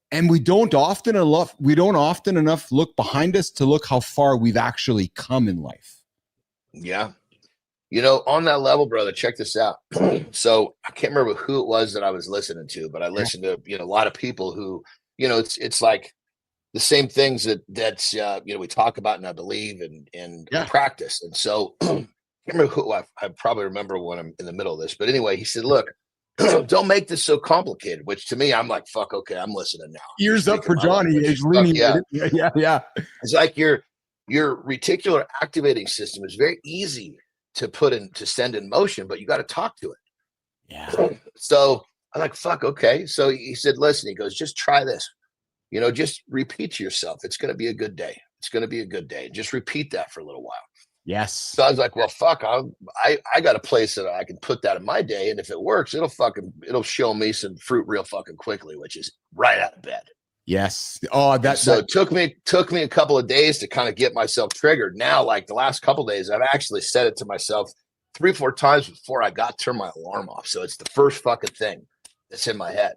And we don't often enough look behind us to look how far we've actually come in life. Yeah. On that level, brother, check this out. So I can't remember who it was that I was listening to, but I listened to, a lot of people who, it's like the same things that we talk about and I believe and practice. And so I can't remember who, I probably remember when I'm in the middle of this, but anyway, he said, look, don't make this so complicated, which to me, I'm like, fuck, okay, I'm listening now. Ears up for Johnny. Is leaning. Yeah. It's like your reticular activating system is very easy to send in motion, but you got to talk to it. Yeah. So I'm like, fuck, okay. So he said, listen, he goes, just try this. Just repeat to yourself. It's going to be a good day. It's going to be a good day. Just repeat that for a little while. Yes. So I was like, well, fuck, I got a place that I can put that in my day. And if it works, it'll show me some fruit real fucking quickly, which is right out of bed. Yes. It took me a couple of days to kind of get myself triggered. Now, like the last couple of days, I've actually said it to myself 3-4 times before I got to turn my alarm off. So it's the first fucking thing that's in my head.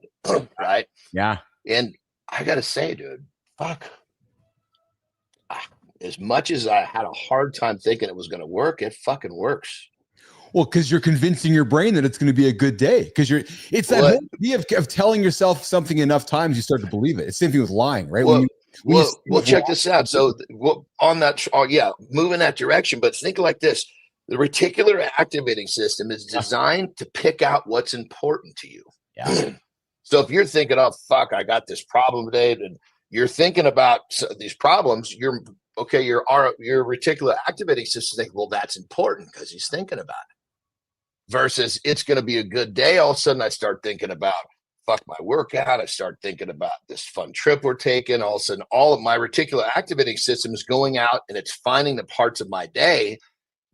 Right. Yeah. And I got to say, dude, fuck. As much as I had a hard time thinking it was going to work, it fucking works. Well, because you're convincing your brain that it's going to be a good day. Because it's that whole idea of telling yourself something enough times, you start to believe it. It's the same thing with lying, right? Well, check this out. So move in that direction. But think like this. The reticular activating system is designed to pick out what's important to you. Yeah. So if you're thinking, oh, fuck, I got this problem today, and you're thinking about these problems, your reticular activating system thinks, well, that's important because he's thinking about it. Versus it's going to be a good day. All of a sudden I start thinking about fuck my workout. I start thinking about this fun trip we're taking. All of a sudden, all of my reticular activating system is going out and it's finding the parts of my day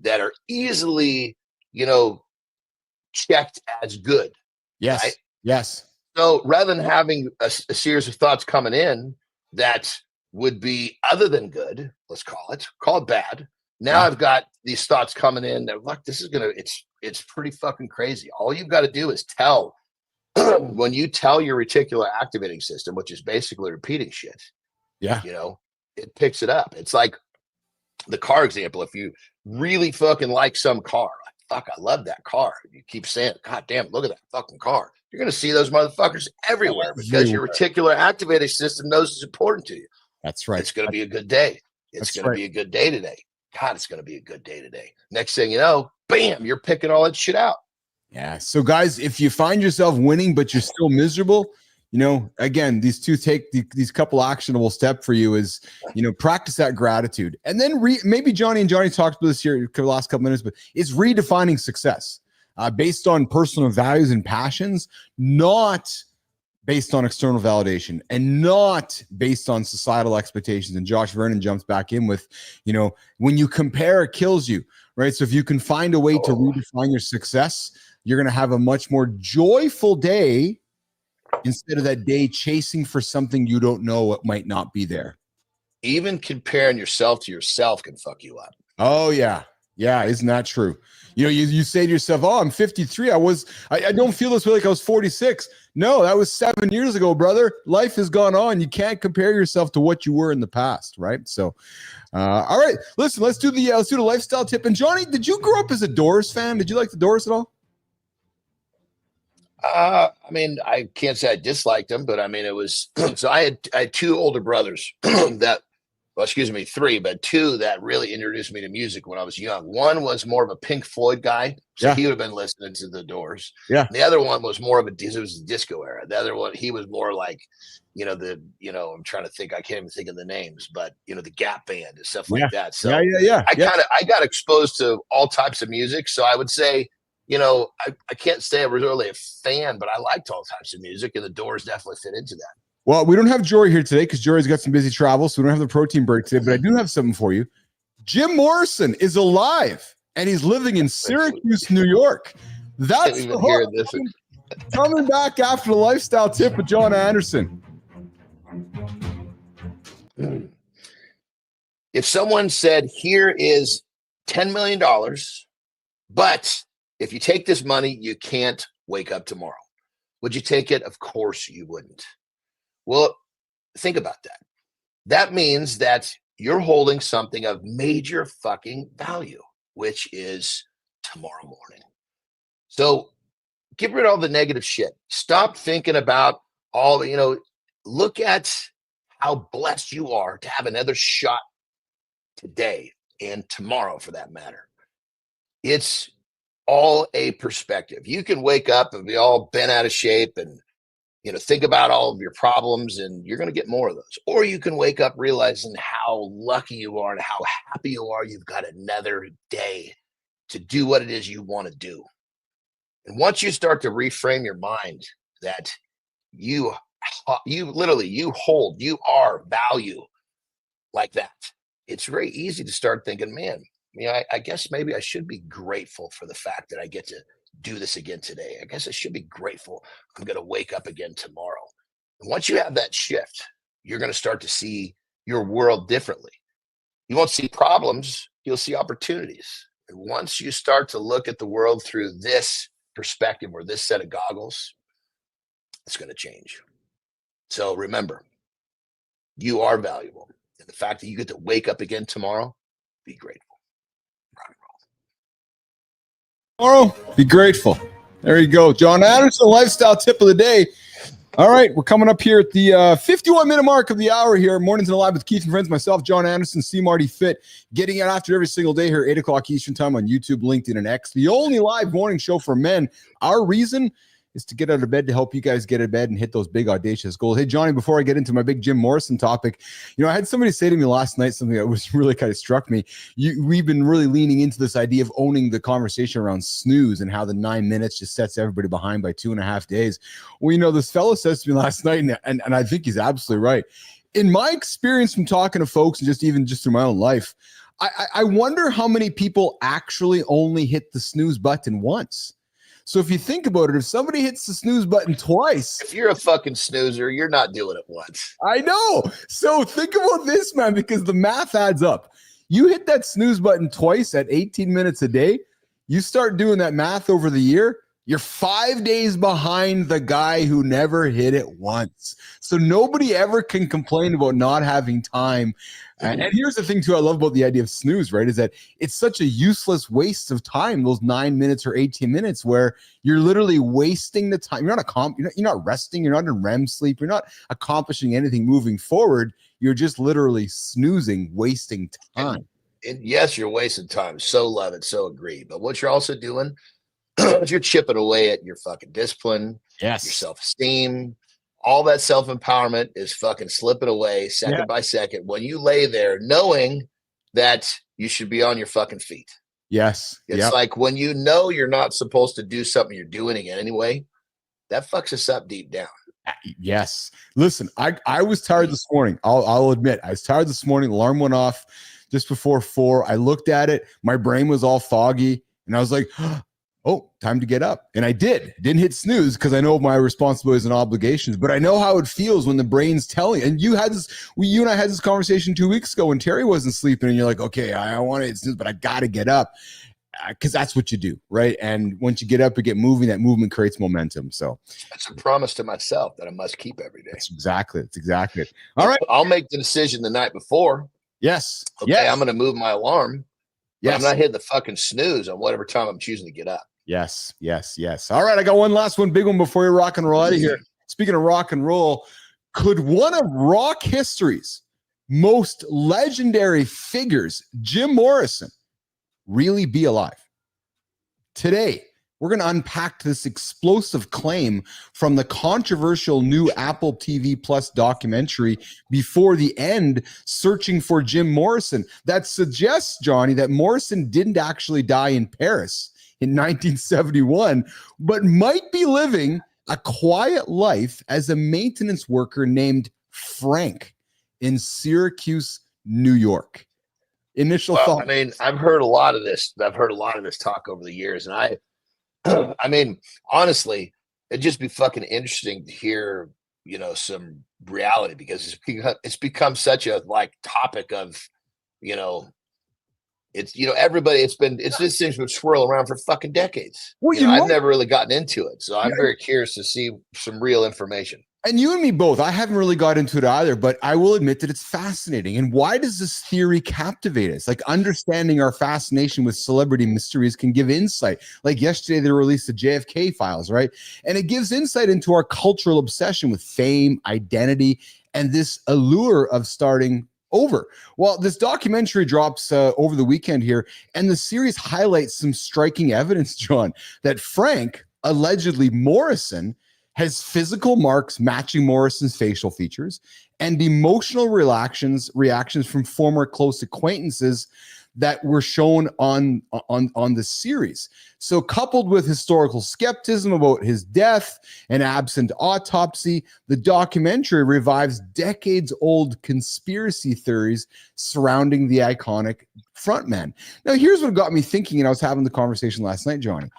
that are easily, checked as good. Yes. Right? Yes. So rather than having a series of thoughts coming in that would be other than good, let's call it bad. Now I've got these thoughts coming in that, look, this is it's pretty fucking crazy. All you've got to do is tell when you tell your reticular activating system, which is basically repeating shit. Yeah. It picks it up. It's like the car example. If you really fucking like some car, like, fuck, I love that car. You keep saying, God damn, look at that fucking car. You're going to see those motherfuckers everywhere because your reticular activating system knows it's important to you. That's right. It's going to be a good day. It's going to be a good day today. God, it's going to be a good day today. Next thing you know, bam, you're picking all that shit out. Yeah. So guys, if you find yourself winning, but you're still miserable, again, these couple actionable steps for you is, practice that gratitude. And then maybe Johnny talked about this here the last couple minutes, but it's redefining success based on personal values and passions, not based on external validation and not based on societal expectations. And Josh Vernon jumps back in with, when you compare, it kills you, right? So if you can find a way to redefine your success, you're going to have a much more joyful day instead of that day chasing for something you don't know what might not be there. Even comparing yourself to yourself can fuck you up. Oh, yeah. Yeah, isn't that true? You say to yourself, oh, I'm 53. I don't feel this way like I was 46. No, that was 7 years ago, brother. Life has gone on. You can't compare yourself to what you were in the past, right? So, all right, listen, let's do the lifestyle tip. And Johnny, did you grow up as a Doors fan? Did you like the Doors at all? I can't say I disliked them, but it was, so I had two older brothers three, but two that really introduced me to music when I was young. One was more of a Pink Floyd guy. So he would have been listening to the Doors. Yeah. And the other one was more of it was the disco era. The other one, he was more like, I'm trying to think, I can't even think of the names, but the Gap Band and stuff like that. So I got exposed to all types of music. So I would say, I can't say I was really a fan, but I liked all types of music, and the Doors definitely fit into that. Well, we don't have Jory here today because Jory's got some busy travel, so we don't have the protein break today, but I do have something for you. Jim Morrison is alive, and he's living in Syracuse, New York. That's the hook. Coming back after the lifestyle tip with Jon Andersen. If someone said, here is $10 million, but if you take this money, you can't wake up tomorrow, would you take it? Of course you wouldn't. Well, think about that. That means that you're holding something of major fucking value, which is tomorrow morning. So get rid of all the negative shit. Stop thinking about all, look at how blessed you are to have another shot today and tomorrow for that matter. It's all a perspective. You can wake up and be all bent out of shape and think about all of your problems, and you're going to get more of those. Or you can wake up realizing how lucky you are and how happy you are. You've got another day to do what it is you want to do. And once you start to reframe your mind that you are value like that, it's very easy to start thinking, man, I guess maybe I should be grateful for the fact that I get to do this again today. I guess I should be grateful I'm going to wake up again tomorrow. And once you have that shift, you're going to start to see your world differently. You won't see problems, you'll see opportunities. And once you start to look at the world through this perspective or this set of goggles, it's going to change. So remember, you are valuable. And the fact that you get to wake up again tomorrow, be grateful. Tomorrow, be grateful. There you go. Jon Andersen, lifestyle tip of the day. All right, we're coming up here at the 51-minute mark of the hour here. Mornings and Alive with Keith and Friends. Myself, Jon Andersen, C. Marty Fit, getting it after every single day here, 8 o'clock Eastern time on YouTube, LinkedIn, and X. The only live morning show for men. Our reason is to get out of bed to help you guys get out of bed and hit those big audacious goals. Hey, Johnny, before I get into my big Jim Morrison topic, I had somebody say to me last night something that was really kind of struck me. We've been really leaning into this idea of owning the conversation around snooze and how the 9 minutes just sets everybody behind by 2.5 days. Well, this fellow says to me last night, and I think he's absolutely right. In my experience from talking to folks and just through my own life, I wonder how many people actually only hit the snooze button once. So if you think about it, if somebody hits the snooze button twice, if you're a fucking snoozer, you're not doing it once. I know. So think about this, man, because the math adds up. You hit that snooze button twice at 18 minutes a day. You start doing that math over the year. You're 5 days behind the guy who never hit it once. So nobody ever can complain about not having time. And here's the thing, too, I love about the idea of snooze, right, is that it's such a useless waste of time, those 9 minutes or 18 minutes where you're literally wasting the time. You're not resting. You're not in REM sleep. You're not accomplishing anything moving forward. You're just literally snoozing, wasting time. And yes, you're wasting time. So love it. So agree. But what you're also doing, you're chipping away at your fucking discipline, yes, your self-esteem, all that self-empowerment is fucking slipping away second by second when you lay there knowing that you should be on your fucking feet. Yes. It's like when you're not supposed to do something, you're doing it anyway, that fucks us up deep down. Yes. Listen, I was tired this morning. I'll admit, I was tired this morning. Alarm went off just before 4. I looked at it. My brain was all foggy and I was like, oh, time to get up. And I didn't hit snooze because I know my responsibilities and obligations, but I know how it feels when the brain's telling. And you and I had this conversation 2 weeks ago when Terry wasn't sleeping and you're like, okay, I want to hit snooze, but I got to get up because that's what you do. Right. And once you get up and get moving, that movement creates momentum. So that's a promise to myself that I must keep every day. That's exactly it. All right. I'll make the decision the night before. Yes. Okay. Yes. I'm going to move my alarm. Yes. I'm not hitting the fucking snooze on whatever time I'm choosing to get up. Yes. All right, I got one last one, big one before we rock and roll out of here. Speaking of rock and roll, could one of rock history's most legendary figures, Jim Morrison, really be alive? Today, we're going to unpack this explosive claim from the controversial new Apple TV Plus documentary Before the End, Searching for Jim Morrison, that suggests, Johnny, that Morrison didn't actually die in Paris in 1971, but might be living a quiet life as a maintenance worker named Frank in Syracuse, New York. Initial thought. I mean, I've heard a lot of this. I've heard a lot of this talk over the years, and I mean, honestly, it'd just be fucking interesting to hear, some reality because it's become such a topic of, everybody. This thing's been swirling around for fucking decades. Well, I've never really gotten into it, so I'm very curious to see some real information. And you and me both. I haven't really got into it either, but I will admit that it's fascinating. And why does this theory captivate us? Understanding our fascination with celebrity mysteries can give insight. Like yesterday, they released the JFK files, right? And it gives insight into our cultural obsession with fame, identity, and this allure of starting over. Well, this documentary drops over the weekend here, and the series highlights some striking evidence, John, that Frank, allegedly Morrison, has physical marks matching Morrison's facial features and emotional reactions from former close acquaintances that were shown on the series. So coupled with historical skepticism about his death and absent autopsy, the documentary revives decades-old conspiracy theories surrounding the iconic frontman. Now, here's what got me thinking, and I was having the conversation last night, Johnny.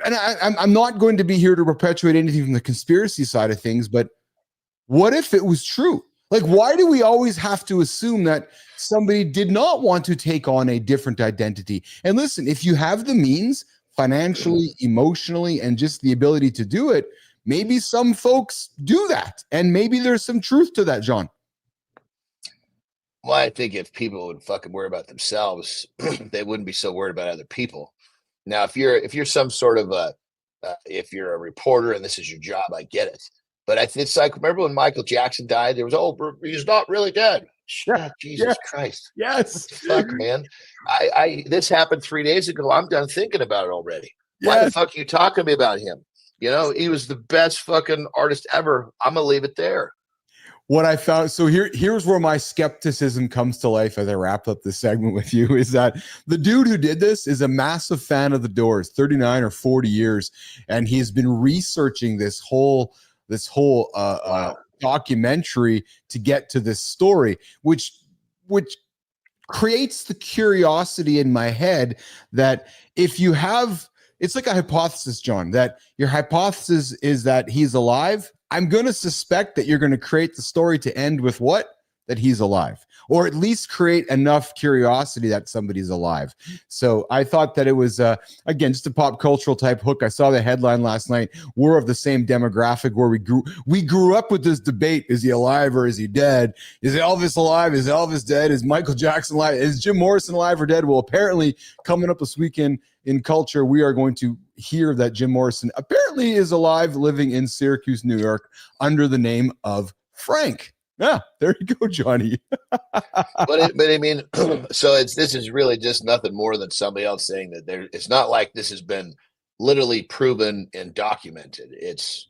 And I'm not going to be here to perpetuate anything from the conspiracy side of things, but what if it was true? Why do we always have to assume that somebody did not want to take on a different identity? And listen, if you have the means financially, emotionally, and just the ability to do it, maybe some folks do that. And maybe there's some truth to that, John. Well, I think if people would fucking worry about themselves, they wouldn't be so worried about other people. Now, if you're some sort of if you're a reporter and this is your job, I get it. But it's remember when Michael Jackson died? There was, he's not really dead. Jesus Christ. Yes. What the fuck, man. This happened 3 days ago. I'm done thinking about it already. Why the fuck are you talking to me about him? You know, he was the best fucking artist ever. I'm gonna leave it there. What I found, so here's where my skepticism comes to life as I wrap up this segment with you, is that the dude who did this is a massive fan of the Doors, 39 or 40 years, and he's been researching this whole documentary to get to this story, which creates the curiosity in my head that if you have, it's like a hypothesis, John, that your hypothesis is that he's alive. I'm going to suspect that you're going to create the story to end with what? That he's alive, or at least create enough curiosity that somebody's alive. So I thought that it was, again, just a pop cultural type hook. I saw the headline last night. We're of the same demographic where we grew up with this debate. Is he alive or is he dead? Is Elvis alive? Is Elvis dead? Is Michael Jackson alive? Is Jim Morrison alive or dead? Well, apparently coming up this weekend in culture, we are going to hear that Jim Morrison apparently is alive, living in Syracuse, New York, under the name of Frank. Yeah, there you go, Johnny. but I mean, so this is really just nothing more than somebody else saying that it's not like this has been literally proven and documented. It's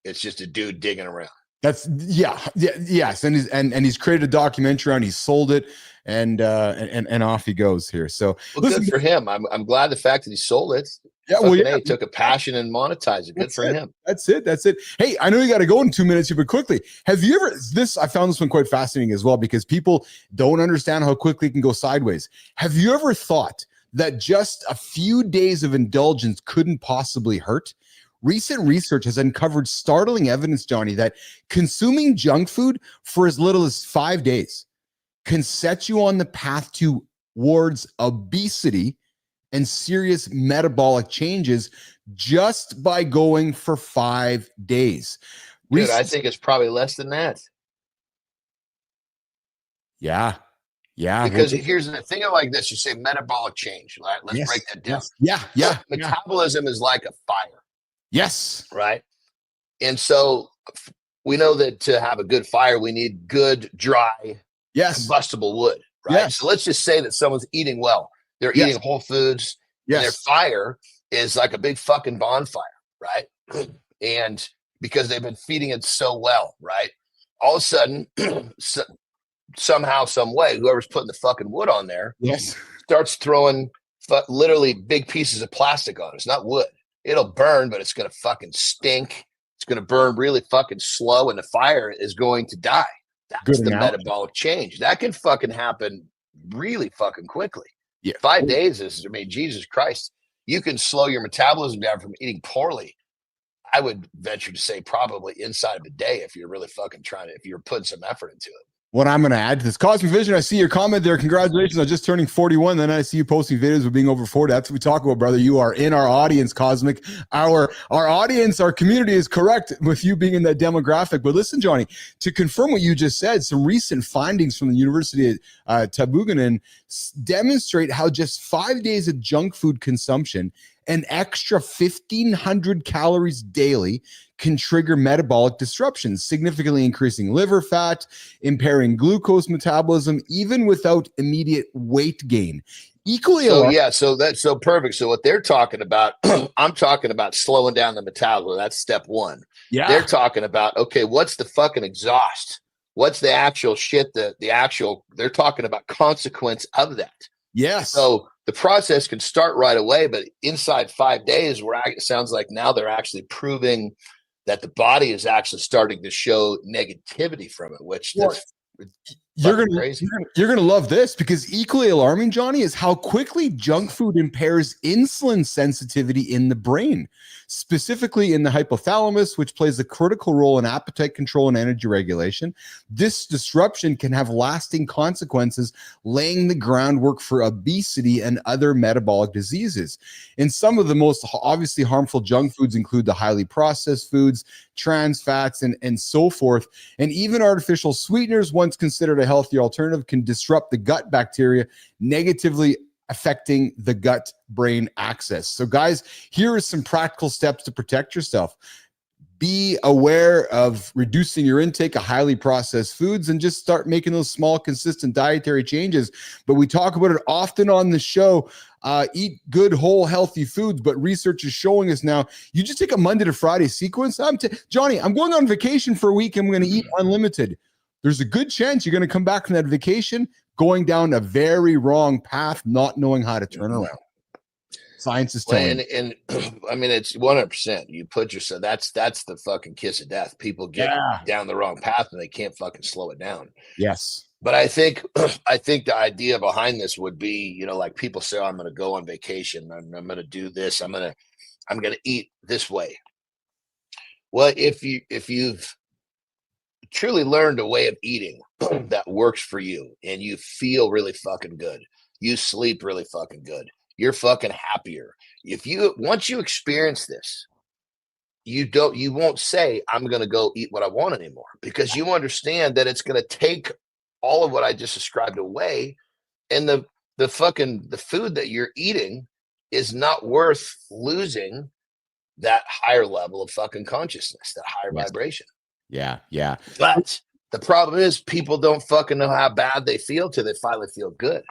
just a dude digging around. That's yes, and he's created a documentary on. He's sold it, and off he goes here. So well, good for him. I'm glad the fact that he sold it. Yeah, well, yeah. He took a passion and monetized it. Good for him. That's it. Hey, I know you got to go in 2 minutes here, but quickly, have you ever I found this one quite fascinating as well, because people don't understand how quickly it can go sideways. Have you ever thought that just a few days of indulgence couldn't possibly hurt? Recent research has uncovered startling evidence, Johnny, that consuming junk food for as little as 5 days can set you on the path towards obesity and serious metabolic changes just by going for 5 days. Dude, I think it's probably less than that. Yeah. Because here's the thing, like this, you say metabolic change, right? Let's break that down. Yeah. Metabolism is like a fire. Yes. Right. And so we know that to have a good fire, we need good, dry, combustible wood. Right. Yes. So let's just say that someone's eating well. They're eating whole foods. And their fire is like a big fucking bonfire. Right. And because they've been feeding it so well. Right. All of a sudden, somehow, some way, whoever's putting the fucking wood on there starts throwing literally big pieces of plastic on it. It's not wood. It'll burn, but it's going to fucking stink. It's going to burn really fucking slow, and the fire is going to die. That's the metabolic change. That can fucking happen really fucking quickly. Yeah. 5 days is, I mean, Jesus Christ. You can slow your metabolism down from eating poorly. I would venture to say probably inside of a day if you're really fucking if you're putting some effort into it. What I'm going to add to this, Cosmic Vision, I see your comment there. Congratulations on just turning 41. Then I see you posting videos of being over 40. That's what we talk about, brother. You are in our audience, Cosmic. Our audience, our community is correct with you being in that demographic. But listen, Johnny, to confirm what you just said, some recent findings from the University of Tübingen demonstrate how just 5 days of junk food consumption, an extra 1,500 calories daily, can trigger metabolic disruptions, significantly increasing liver fat, impairing glucose metabolism, even without immediate weight gain. So that's so perfect. So what they're talking about, I'm talking about slowing down the metabolism. That's step one. Yeah. They're talking about, okay, what's the fucking exhaust? What's the actual shit they're talking about consequence of that. Yes. So the process can start right away, but inside 5 days, it sounds like now they're actually proving that the body is actually starting to show negativity from it, which you're gonna love this, because equally alarming, Johnny, is how quickly junk food impairs insulin sensitivity in the brain, specifically in the hypothalamus, which plays a critical role in appetite control and energy regulation. This disruption can have lasting consequences, laying the groundwork for obesity and other metabolic diseases. And some of the most obviously harmful junk foods include the highly processed foods, trans fats, and so forth. And even artificial sweeteners, once considered a healthy alternative, can disrupt the gut bacteria, negatively affecting the gut-brain axis. So guys, here are some practical steps to protect yourself. be aware of reducing your intake of highly processed foods and just start making those small, consistent dietary changes. But we talk about it often on the show. Eat good, whole, healthy foods. But research is showing us now, you just take a Monday to Friday sequence. Johnny, I'm going on vacation for a week. I'm going to eat unlimited. There's a good chance you're going to come back from that vacation going down a very wrong path, not knowing how to turn around. Science is telling you. And I mean, it's 100%. You put yourself, that's the fucking kiss of death. People get down the wrong path and they can't fucking slow it down. Yes. But I think the idea behind this would be, you know, like people say, oh, I'm going to go on vacation. I'm going to do this. I'm going to eat this way. Well, if you've truly learned a way of eating that works for you and you feel really fucking good, you sleep really fucking good, you're fucking happier. Once you experience this, you won't say, I'm going to go eat what I want anymore, because you understand that it's going to take all of what I just described away. And the food that you're eating is not worth losing that higher level of fucking consciousness, that higher vibration. Yeah. Yeah. But the problem is people don't fucking know how bad they feel till they finally feel good.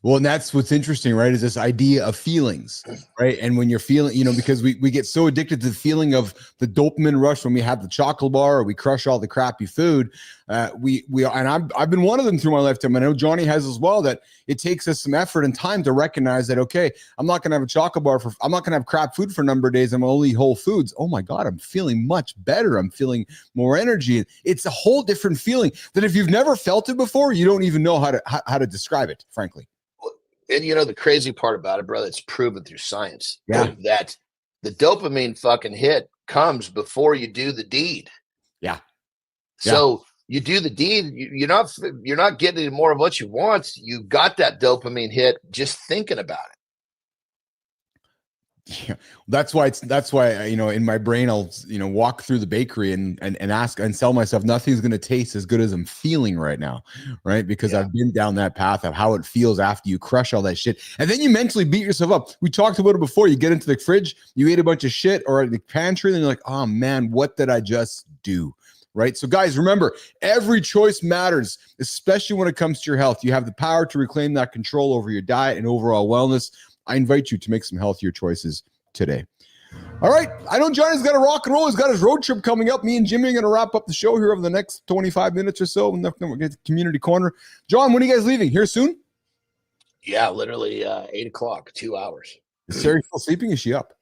Well, and that's what's interesting, right? Is this idea of feelings, right? And when you're feeling, you know, because we get so addicted to the feeling of the dopamine rush when we have the chocolate bar or we crush all the crappy food. And I've been one of them through my lifetime. I know Johnny has as well, that it takes us some effort and time to recognize that, okay, I'm not going to have a chocolate bar I'm not going to have crap food for a number of days. I'm only whole foods. Oh my God, I'm feeling much better. I'm feeling more energy. It's a whole different feeling that if you've never felt it before, you don't even know how to describe it, frankly. And you know, the crazy part about it, brother, it's proven through science that the dopamine fucking hit comes before you do the deed. Yeah. So you do the deed, you're not getting any more of what you want. You got that dopamine hit just thinking about it. Yeah, that's why you know, in my brain I'll, you know, walk through the bakery and ask and tell myself nothing's going to taste as good as I'm feeling right now, right? Because I've been down that path of how it feels after you crush all that shit, and then you mentally beat yourself up. We talked about it before. You get into the fridge, you ate a bunch of shit, or the pantry, and you're like, oh man, what did I just do? Right? So guys, remember, every choice matters, especially when it comes to your health. You have the power to reclaim that control over your diet and overall wellness. I invite you to make some healthier choices today. All right. I know Johnny's got to rock and roll. He's got his road trip coming up. Me and Jimmy are going to wrap up the show here over the next 25 minutes or so. And then we'll get to the community corner. John, when are you guys leaving? Here soon? Yeah, literally 8 o'clock, 2 hours. Is Sarah still sleeping? Is she up?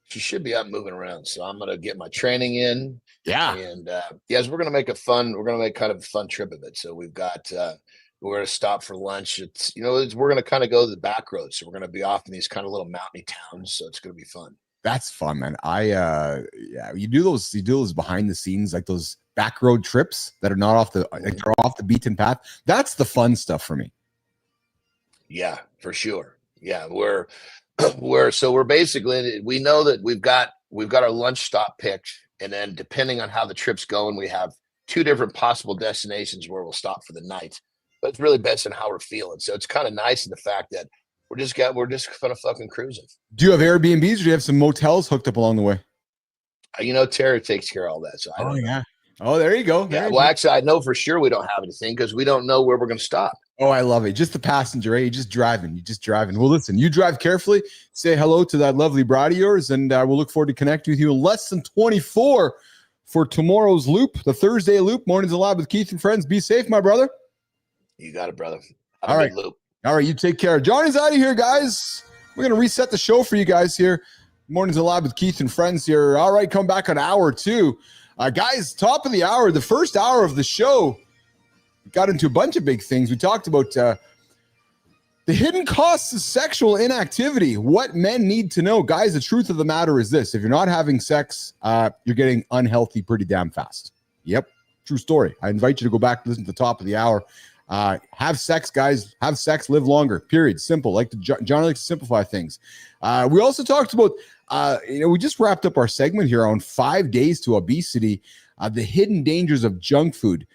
She should be up moving around. So I'm going to get my training in. Yeah. And yes, we're going to make kind of a fun trip of it. So we've got, we're going to stop for lunch. It's, you know, we're going to kind of go to the back roads. So we're going to be off in these kind of little mountainy towns. So it's going to be fun. That's fun, man. You do those behind the scenes, like those back road trips that are not off the beaten path. That's the fun stuff for me. Yeah, for sure. Yeah. We're basically, we know that we've got our lunch stop picked. And then depending on how the trip's going, we have 2 different possible destinations where we'll stop for the night. But it's really based on how we're feeling. So it's kind of nice in the fact that we're just kind of fucking cruising. Do you have Airbnbs or do you have some motels hooked up along the way? You know, Terry takes care of all that. So I don't know. Oh, there you go. Actually, I know for sure we don't have anything because we don't know where we're going to stop. Oh, I love it. Just the passenger, You're just driving. Well, listen, you drive carefully. Say hello to that lovely bride of yours, and we'll look forward to connecting with you in less than 24 for tomorrow's loop, the Thursday loop. Mornings Alive with Keith and friends. Be safe, my brother. You got it, brother. All right. Loop. All right, you take care. Johnny's out of here, guys. We're going to reset the show for you guys here. Mornings Alive with Keith and friends here. All right, come back on hour 2. Guys, top of the hour, the first hour of the show, we got into a bunch of big things. We talked about the hidden costs of sexual inactivity, what men need to know. Guys, the truth of the matter is this. If you're not having sex, you're getting unhealthy pretty damn fast. Yep, true story. I invite you to go back and listen to the top of the hour. Have sex, guys. Have sex, live longer, period. Simple. John likes to simplify things. We also talked about, we just wrapped up our segment here on 5 days to obesity, the hidden dangers of junk food.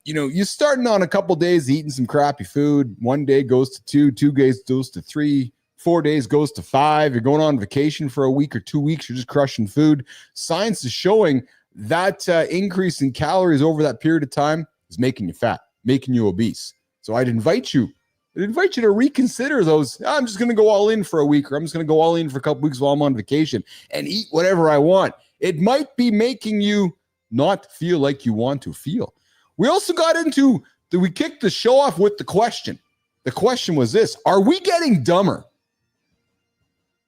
You're starting on a couple days eating some crappy food. 1 day goes to 2, 2 days goes to 3, 4 days goes to 5. You're going on vacation for a week or 2 weeks. You're just crushing food. Science is showing that increase in calories over that period of time is making you fat, making you obese. So I'd invite you to reconsider those. I'm just going to go all in for a week, or I'm just going to go all in for a couple weeks while I'm on vacation and eat whatever I want. It might be making you not feel like you want to feel. We also got into, we kicked the show off with the question. The question was this: are we getting dumber?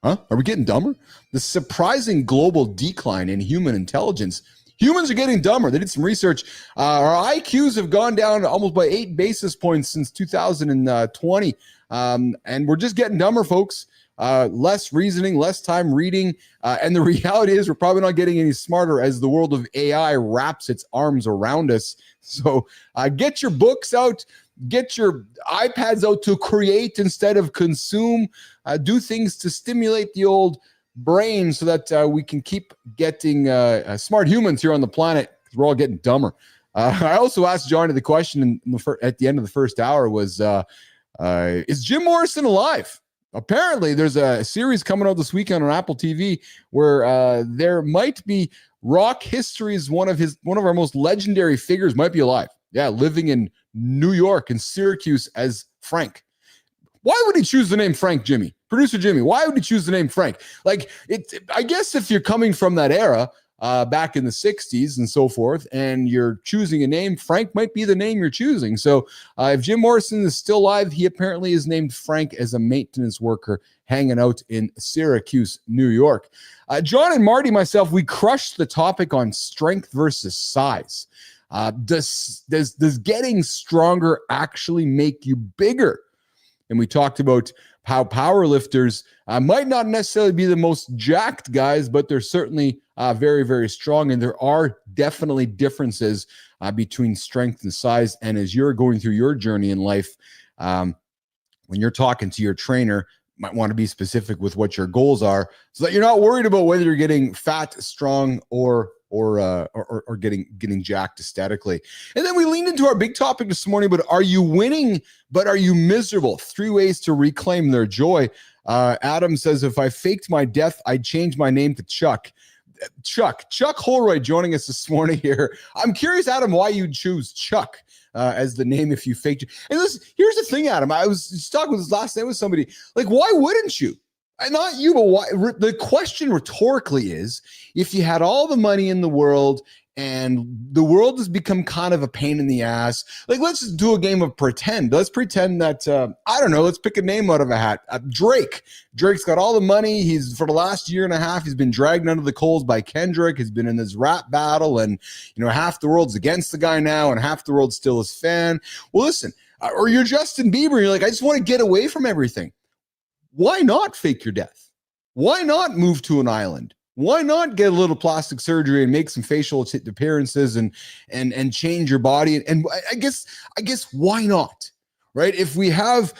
Are we getting dumber? The surprising global decline in human intelligence. Humans are getting dumber. They did some research. Our IQs have gone down almost by 8 basis points since 2020. And we're just getting dumber, folks. Less reasoning, less time reading. And the reality is we're probably not getting any smarter as the world of AI wraps its arms around us. So get your books out. Get your iPads out to create instead of consume. Do things to stimulate the old brain so that we can keep getting smart humans here on the planet, because we're all getting dumber. I also asked Johnny the question at the end of the first hour was, is Jim Morrison alive? Apparently, there's a series coming out this weekend on Apple TV where there might be rock history's one of our most legendary figures might be alive. Yeah, living in New York in Syracuse as Frank. Why would he choose the name Frank, Jimmy? Producer Jimmy, why would he choose the name Frank? Like, I guess if you're coming from that era, back in the 60s and so forth, and you're choosing a name, Frank might be the name you're choosing. So if Jim Morrison is still alive, he apparently is named Frank as a maintenance worker hanging out in Syracuse, New York. John and Marty, myself, we crushed the topic on strength versus size. Does getting stronger actually make you bigger? And we talked about how powerlifters might not necessarily be the most jacked guys, but they're certainly very, very strong. And there are definitely differences between strength and size. And as you're going through your journey in life, when you're talking to your trainer, you might want to be specific with what your goals are so that you're not worried about whether you're getting fat, strong, or getting jacked aesthetically. And then we leaned into our big topic this morning, but are you winning, but are you miserable? 3 ways to reclaim their joy. Adam says, if I faked my death, I'd change my name to Chuck. Chuck Holroyd joining us this morning here. I'm curious, Adam, why you'd choose Chuck as the name if you faked it. And listen, here's the thing, Adam. I was just talking with this last night with somebody. Like, why wouldn't you? Not you, but why? The question rhetorically is, if you had all the money in the world and the world has become kind of a pain in the ass, like, let's just do a game of pretend. Let's pretend that, I don't know, let's pick a name out of a hat. Drake. Drake's got all the money. He's, for the last year and a half, he's been dragged under the coals by Kendrick. He's been in this rap battle, and, half the world's against the guy now and half the world's still his fan. Well, listen, or you're Justin Bieber. You're like, I just want to get away from everything. Why not fake your death? Why not move to an island? Why not get a little plastic surgery and make some facial appearances and change your body? And I guess why not? Right? If we have,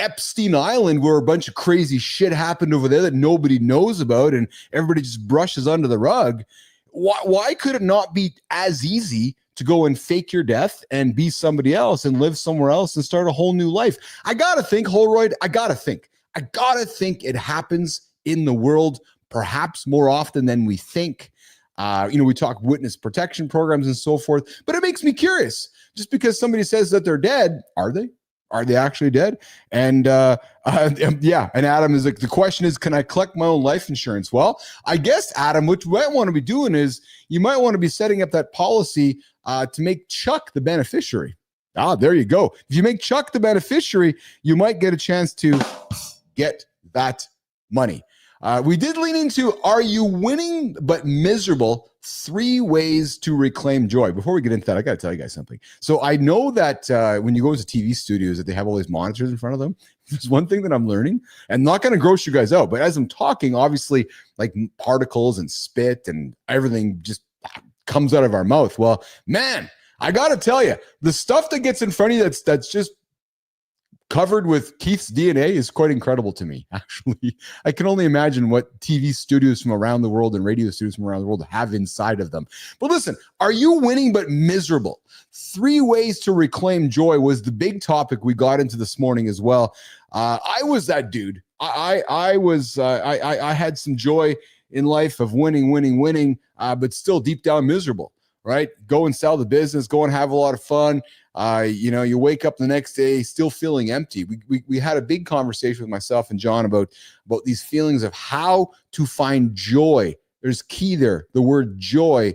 Epstein Island where a bunch of crazy shit happened over there that nobody knows about and everybody just brushes under the rug, why could it not be as easy to go and fake your death and be somebody else and live somewhere else and start a whole new life? I gotta think, Holroyd, I gotta think it happens in the world perhaps more often than we think. We talk witness protection programs and so forth, but it makes me curious. Just because somebody says that they're dead, are they? Are they actually dead? And yeah, and Adam is like, the question is, can I collect my own life insurance? Well, I guess, Adam, what you might want to be doing is you might want to be setting up that policy to make Chuck the beneficiary. There you go. If you make Chuck the beneficiary, you might get a chance to get that money. We did lean into, are you winning but miserable? 3 ways to reclaim joy. Before we get into that, I got to tell you guys something. So I know that when you go to TV studios that they have all these monitors in front of them. There's one thing that I'm learning, and not going to gross you guys out, but as I'm talking, obviously, like particles and spit and everything just comes out of our mouth. Well, man, I got to tell you, the stuff that gets in front of you that's just covered with Keith's DNA is quite incredible to me, actually. I can only imagine what TV studios from around the world and radio studios from around the world have inside of them. But listen, are you winning but miserable? 3 ways to reclaim joy was the big topic we got into this morning as well. I was that dude I had some joy in life of winning, but still deep down miserable, right? Go and sell the business, go and have a lot of fun. You wake up the next day still feeling empty. We had a big conversation with myself and John about these feelings of how to find joy. There's key there, the word joy,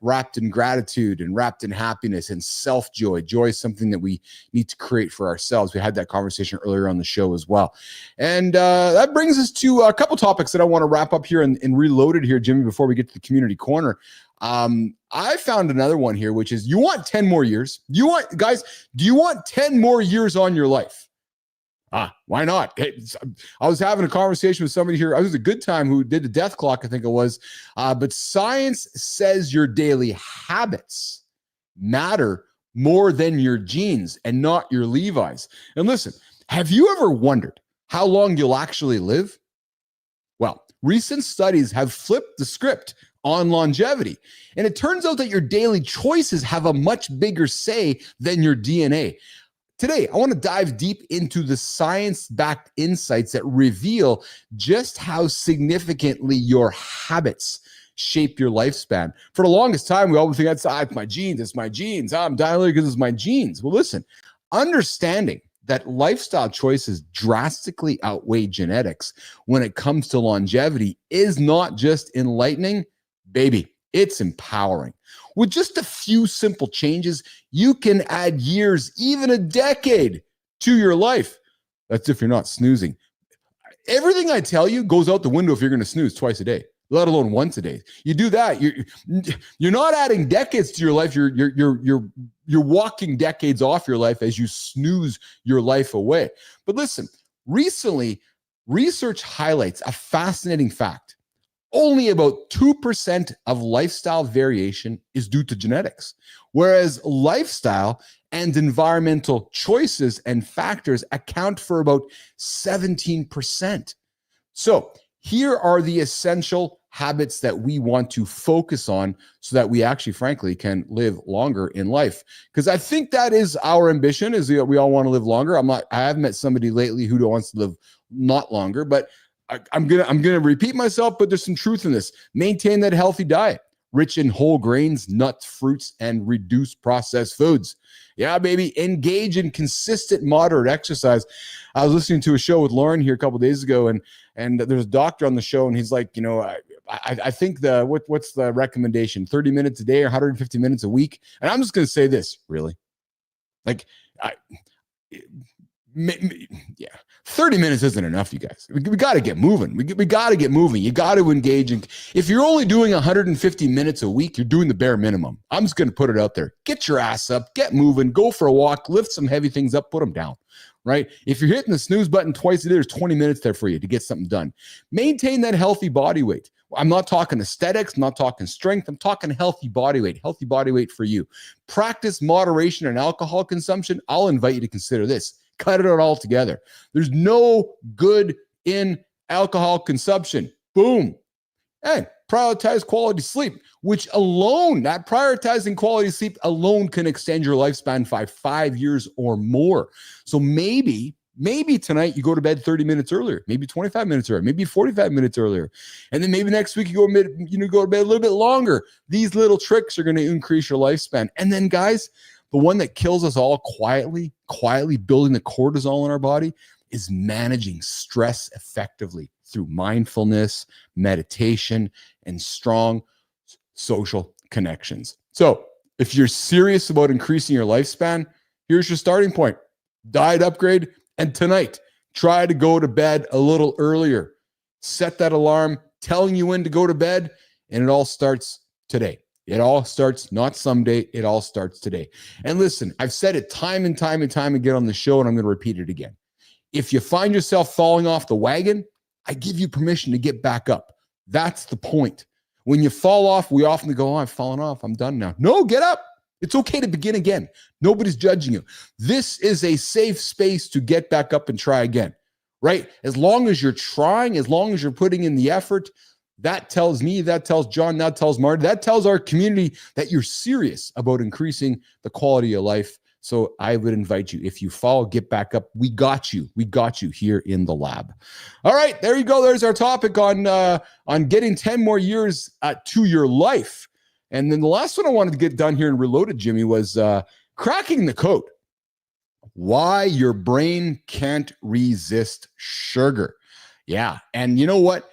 wrapped in gratitude and wrapped in happiness and self-joy. Joy is something that we need to create for ourselves. We had that conversation earlier on the show as well. And that brings us to a couple topics that I want to wrap up here and reload it here, Jimmy, before we get to the community corner. I found another one here, which is you want 10 more years. Do you want 10 more years on your life? Why not? Hey, I was having a conversation with somebody here. I was a good time who did the death clock, I think it was. But science says your daily habits matter more than your genes and not your Levi's. And listen, have you ever wondered how long you'll actually live? Well, recent studies have flipped the script on longevity. And it turns out that your daily choices have a much bigger say than your DNA. Today, I want to dive deep into the science-backed insights that reveal just how significantly your habits shape your lifespan. For the longest time, we always think it's my genes. I'm dying because it's my genes. Well, listen, understanding that lifestyle choices drastically outweigh genetics when it comes to longevity is not just enlightening, baby, it's empowering. With just a few simple changes, you can add years, even a decade, to your life. That's if you're not snoozing. Everything I tell you goes out the window if you're going to snooze twice a day, let alone once a day. You do that, you're not adding decades to your life. You're walking decades off your life as you snooze your life away. But listen, recently, research highlights a fascinating fact. Only about 2% of lifestyle variation is due to genetics, whereas lifestyle and environmental choices and factors account for about 17%. So here are the essential habits that we want to focus on so that we actually, frankly, can live longer in life. Because I think that is our ambition, is that we all want to live longer. I haven't met somebody lately who wants to live not longer, but I'm gonna repeat myself, but there's some truth in this. Maintain that healthy diet, rich in whole grains, nuts, fruits, and reduced processed foods. Yeah, baby. Engage in consistent, moderate exercise. I was listening to a show with Lauren here a couple of days ago, and there's a doctor on the show, and he's like, I think what's the recommendation? 30 minutes a day or 150 minutes a week? And I'm just gonna say this, really, yeah, 30 minutes isn't enough, you guys. We got to get moving. We got to get moving. You got to engage in. If you're only doing 150 minutes a week, you're doing the bare minimum. I'm just going to put it out there. Get your ass up, get moving, go for a walk, lift some heavy things up, put them down, right? If you're hitting the snooze button twice a day, there's 20 minutes there for you to get something done. Maintain that healthy body weight. I'm not talking aesthetics, I'm not talking strength, I'm talking healthy body weight for you. Practice moderation in alcohol consumption. I'll invite you to consider this. Cut it out altogether. There's no good in alcohol consumption. Boom. And prioritize quality sleep, which alone, that prioritizing quality sleep alone can extend your lifespan by 5 years or more. So maybe tonight you go to bed 30 minutes earlier, maybe 25 minutes earlier, maybe 45 minutes earlier. And then maybe next week you go to bed a little bit longer. These little tricks are going to increase your lifespan. And then, guys, the one that kills us all quietly building the cortisol in our body is managing stress effectively through mindfulness, meditation, and strong social connections. So if you're serious about increasing your lifespan, here's your starting point. Diet upgrade. And tonight, try to go to bed a little earlier. Set that alarm telling you when to go to bed, and it all starts today. It all starts not someday. It all starts today. And listen, I've said it time and time again on the show, and I'm going to repeat it again. If you find yourself falling off the wagon, I give you permission to get back up. That's the point. When you fall off, we often go, I've fallen off. I'm done now. No, get up. It's okay to begin again. Nobody's judging you. This is a safe space to get back up and try again, right? As long as you're trying, as long as you're putting in the effort, that tells me, that tells John, that tells Marty, that tells our community that you're serious about increasing the quality of life So I would invite you, if you fall, get back up. We got you. We got you here in the lab. All right, there you go. There's our topic on getting 10 more years to your life. And then the last one I wanted to get done here and reloaded, Jimmy, was cracking the code. Why your brain can't resist sugar. Yeah. And you know what?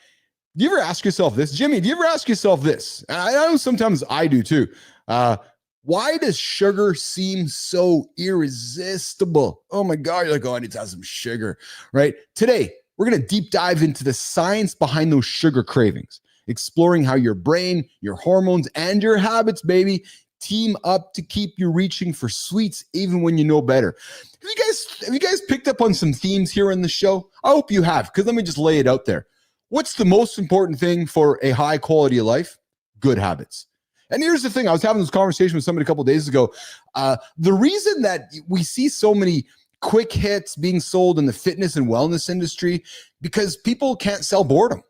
Do you ever ask yourself this? Jimmy, do you ever ask yourself this? I know sometimes I do too. Why does sugar seem so irresistible? Oh my God, you're like, oh, I need to have some sugar, right? Today, we're going to deep dive into the science behind those sugar cravings, exploring how your brain, your hormones, and your habits, baby, team up to keep you reaching for sweets even when you know better. Have you guys picked up on some themes here in the show? I hope you have, because let me just lay it out there. What's the most important thing for a high quality of life? Good habits. And here's the thing. I was having this conversation with somebody a couple of days ago. The reason that we see so many quick hits being sold in the fitness and wellness industry, because people can't sell boredom.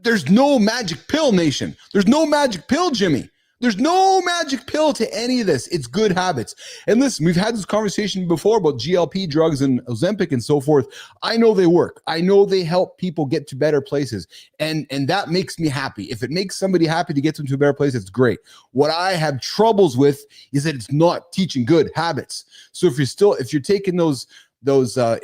There's no magic pill, nation. There's no magic pill, Jimmy. There's no magic pill to any of this. It's good habits. And listen, we've had this conversation before about GLP drugs and Ozempic and so forth. I know they work. I know they help people get to better places. And that makes me happy. If it makes somebody happy to get them to a better place, it's great. What I have troubles with is that it's not teaching good habits. So if you're taking those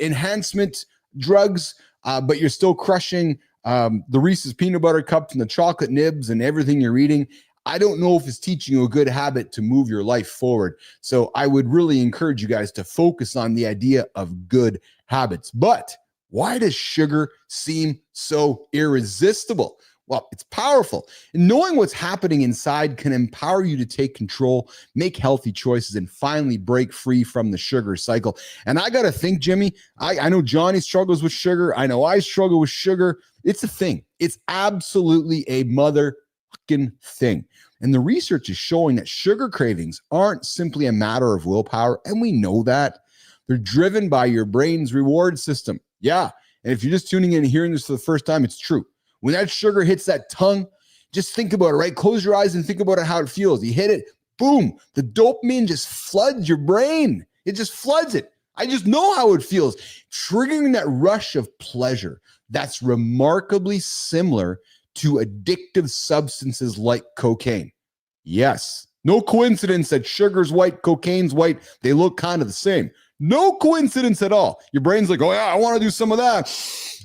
enhancement drugs, but you're still crushing the Reese's peanut butter cups and the chocolate nibs and everything you're eating, I don't know if it's teaching you a good habit to move your life forward. So I would really encourage you guys to focus on the idea of good habits. But why does sugar seem so irresistible? Well, it's powerful. And knowing what's happening inside can empower you to take control, make healthy choices, and finally break free from the sugar cycle. And I got to think, Jimmy, I know Johnny struggles with sugar. I know I struggle with sugar. It's a thing. It's absolutely a motherfucking thing. And the research is showing that sugar cravings aren't simply a matter of willpower. And we know that. They're driven by your brain's reward system. Yeah. And if you're just tuning in and hearing this for the first time, it's true. When that sugar hits that tongue, just think about it, right? Close your eyes and think about it, how it feels. You hit it, boom, the dopamine just floods your brain. It just floods it. I just know how it feels, triggering that rush of pleasure that's remarkably similar to addictive substances like cocaine. Yes, no coincidence that sugar's white, cocaine's white. They look kind of the same. No coincidence at all. Your brain's like, oh yeah, I want to do some of that.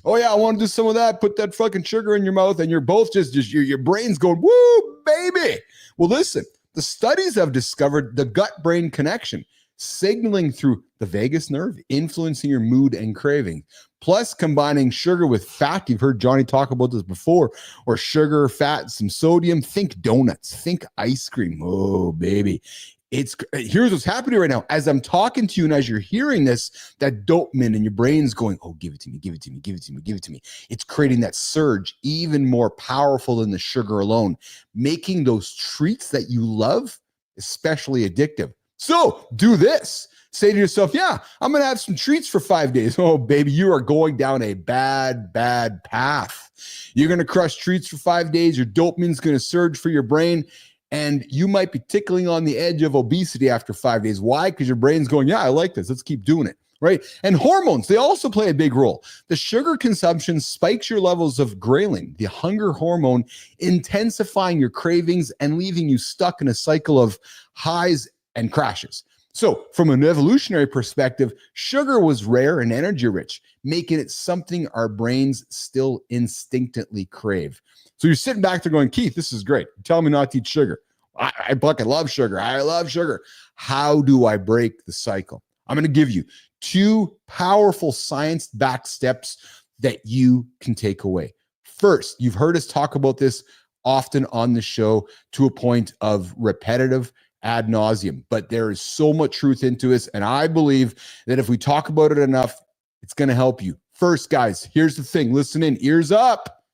Oh yeah, I want to do some of that. Put that fucking sugar in your mouth, and you're both just your brain's going, woo, baby. Well, listen, the studies have discovered the gut-brain connection, signaling through the vagus nerve, influencing your mood and craving. Plus, combining sugar with fat, you've heard Johnny talk about this before, or sugar, fat, some sodium. Think donuts, think ice cream. Oh, baby. Here's what's happening right now. As I'm talking to you and as you're hearing this, that dopamine in your brain's going, oh, give it to me, give it to me, give it to me, give it to me. It's creating that surge even more powerful than the sugar alone, making those treats that you love especially addictive. So do this. Say to yourself, yeah, I'm going to have some treats for 5 days. Oh, baby, you are going down a bad, bad path. You're going to crush treats for 5 days. Your dopamine's going to surge for your brain. And you might be tickling on the edge of obesity after 5 days. Why? Because your brain's going, yeah, I like this. Let's keep doing it, right? And hormones, they also play a big role. The sugar consumption spikes your levels of ghrelin, the hunger hormone, intensifying your cravings and leaving you stuck in a cycle of highs and crashes. So from an evolutionary perspective, sugar was rare and energy rich, making it something our brains still instinctively crave. So you're sitting back there going, Keith, this is great. You're telling me not to eat sugar. I fucking love sugar. I love sugar. How do I break the cycle? I'm going to give you 2 powerful science-backed steps that you can take away. First, you've heard us talk about this often on the show to a point of repetitive ad nauseum, but there is so much truth into this. And I believe that if we talk about it enough, it's going to help you. First, guys, here's the thing. Listen in, ears up.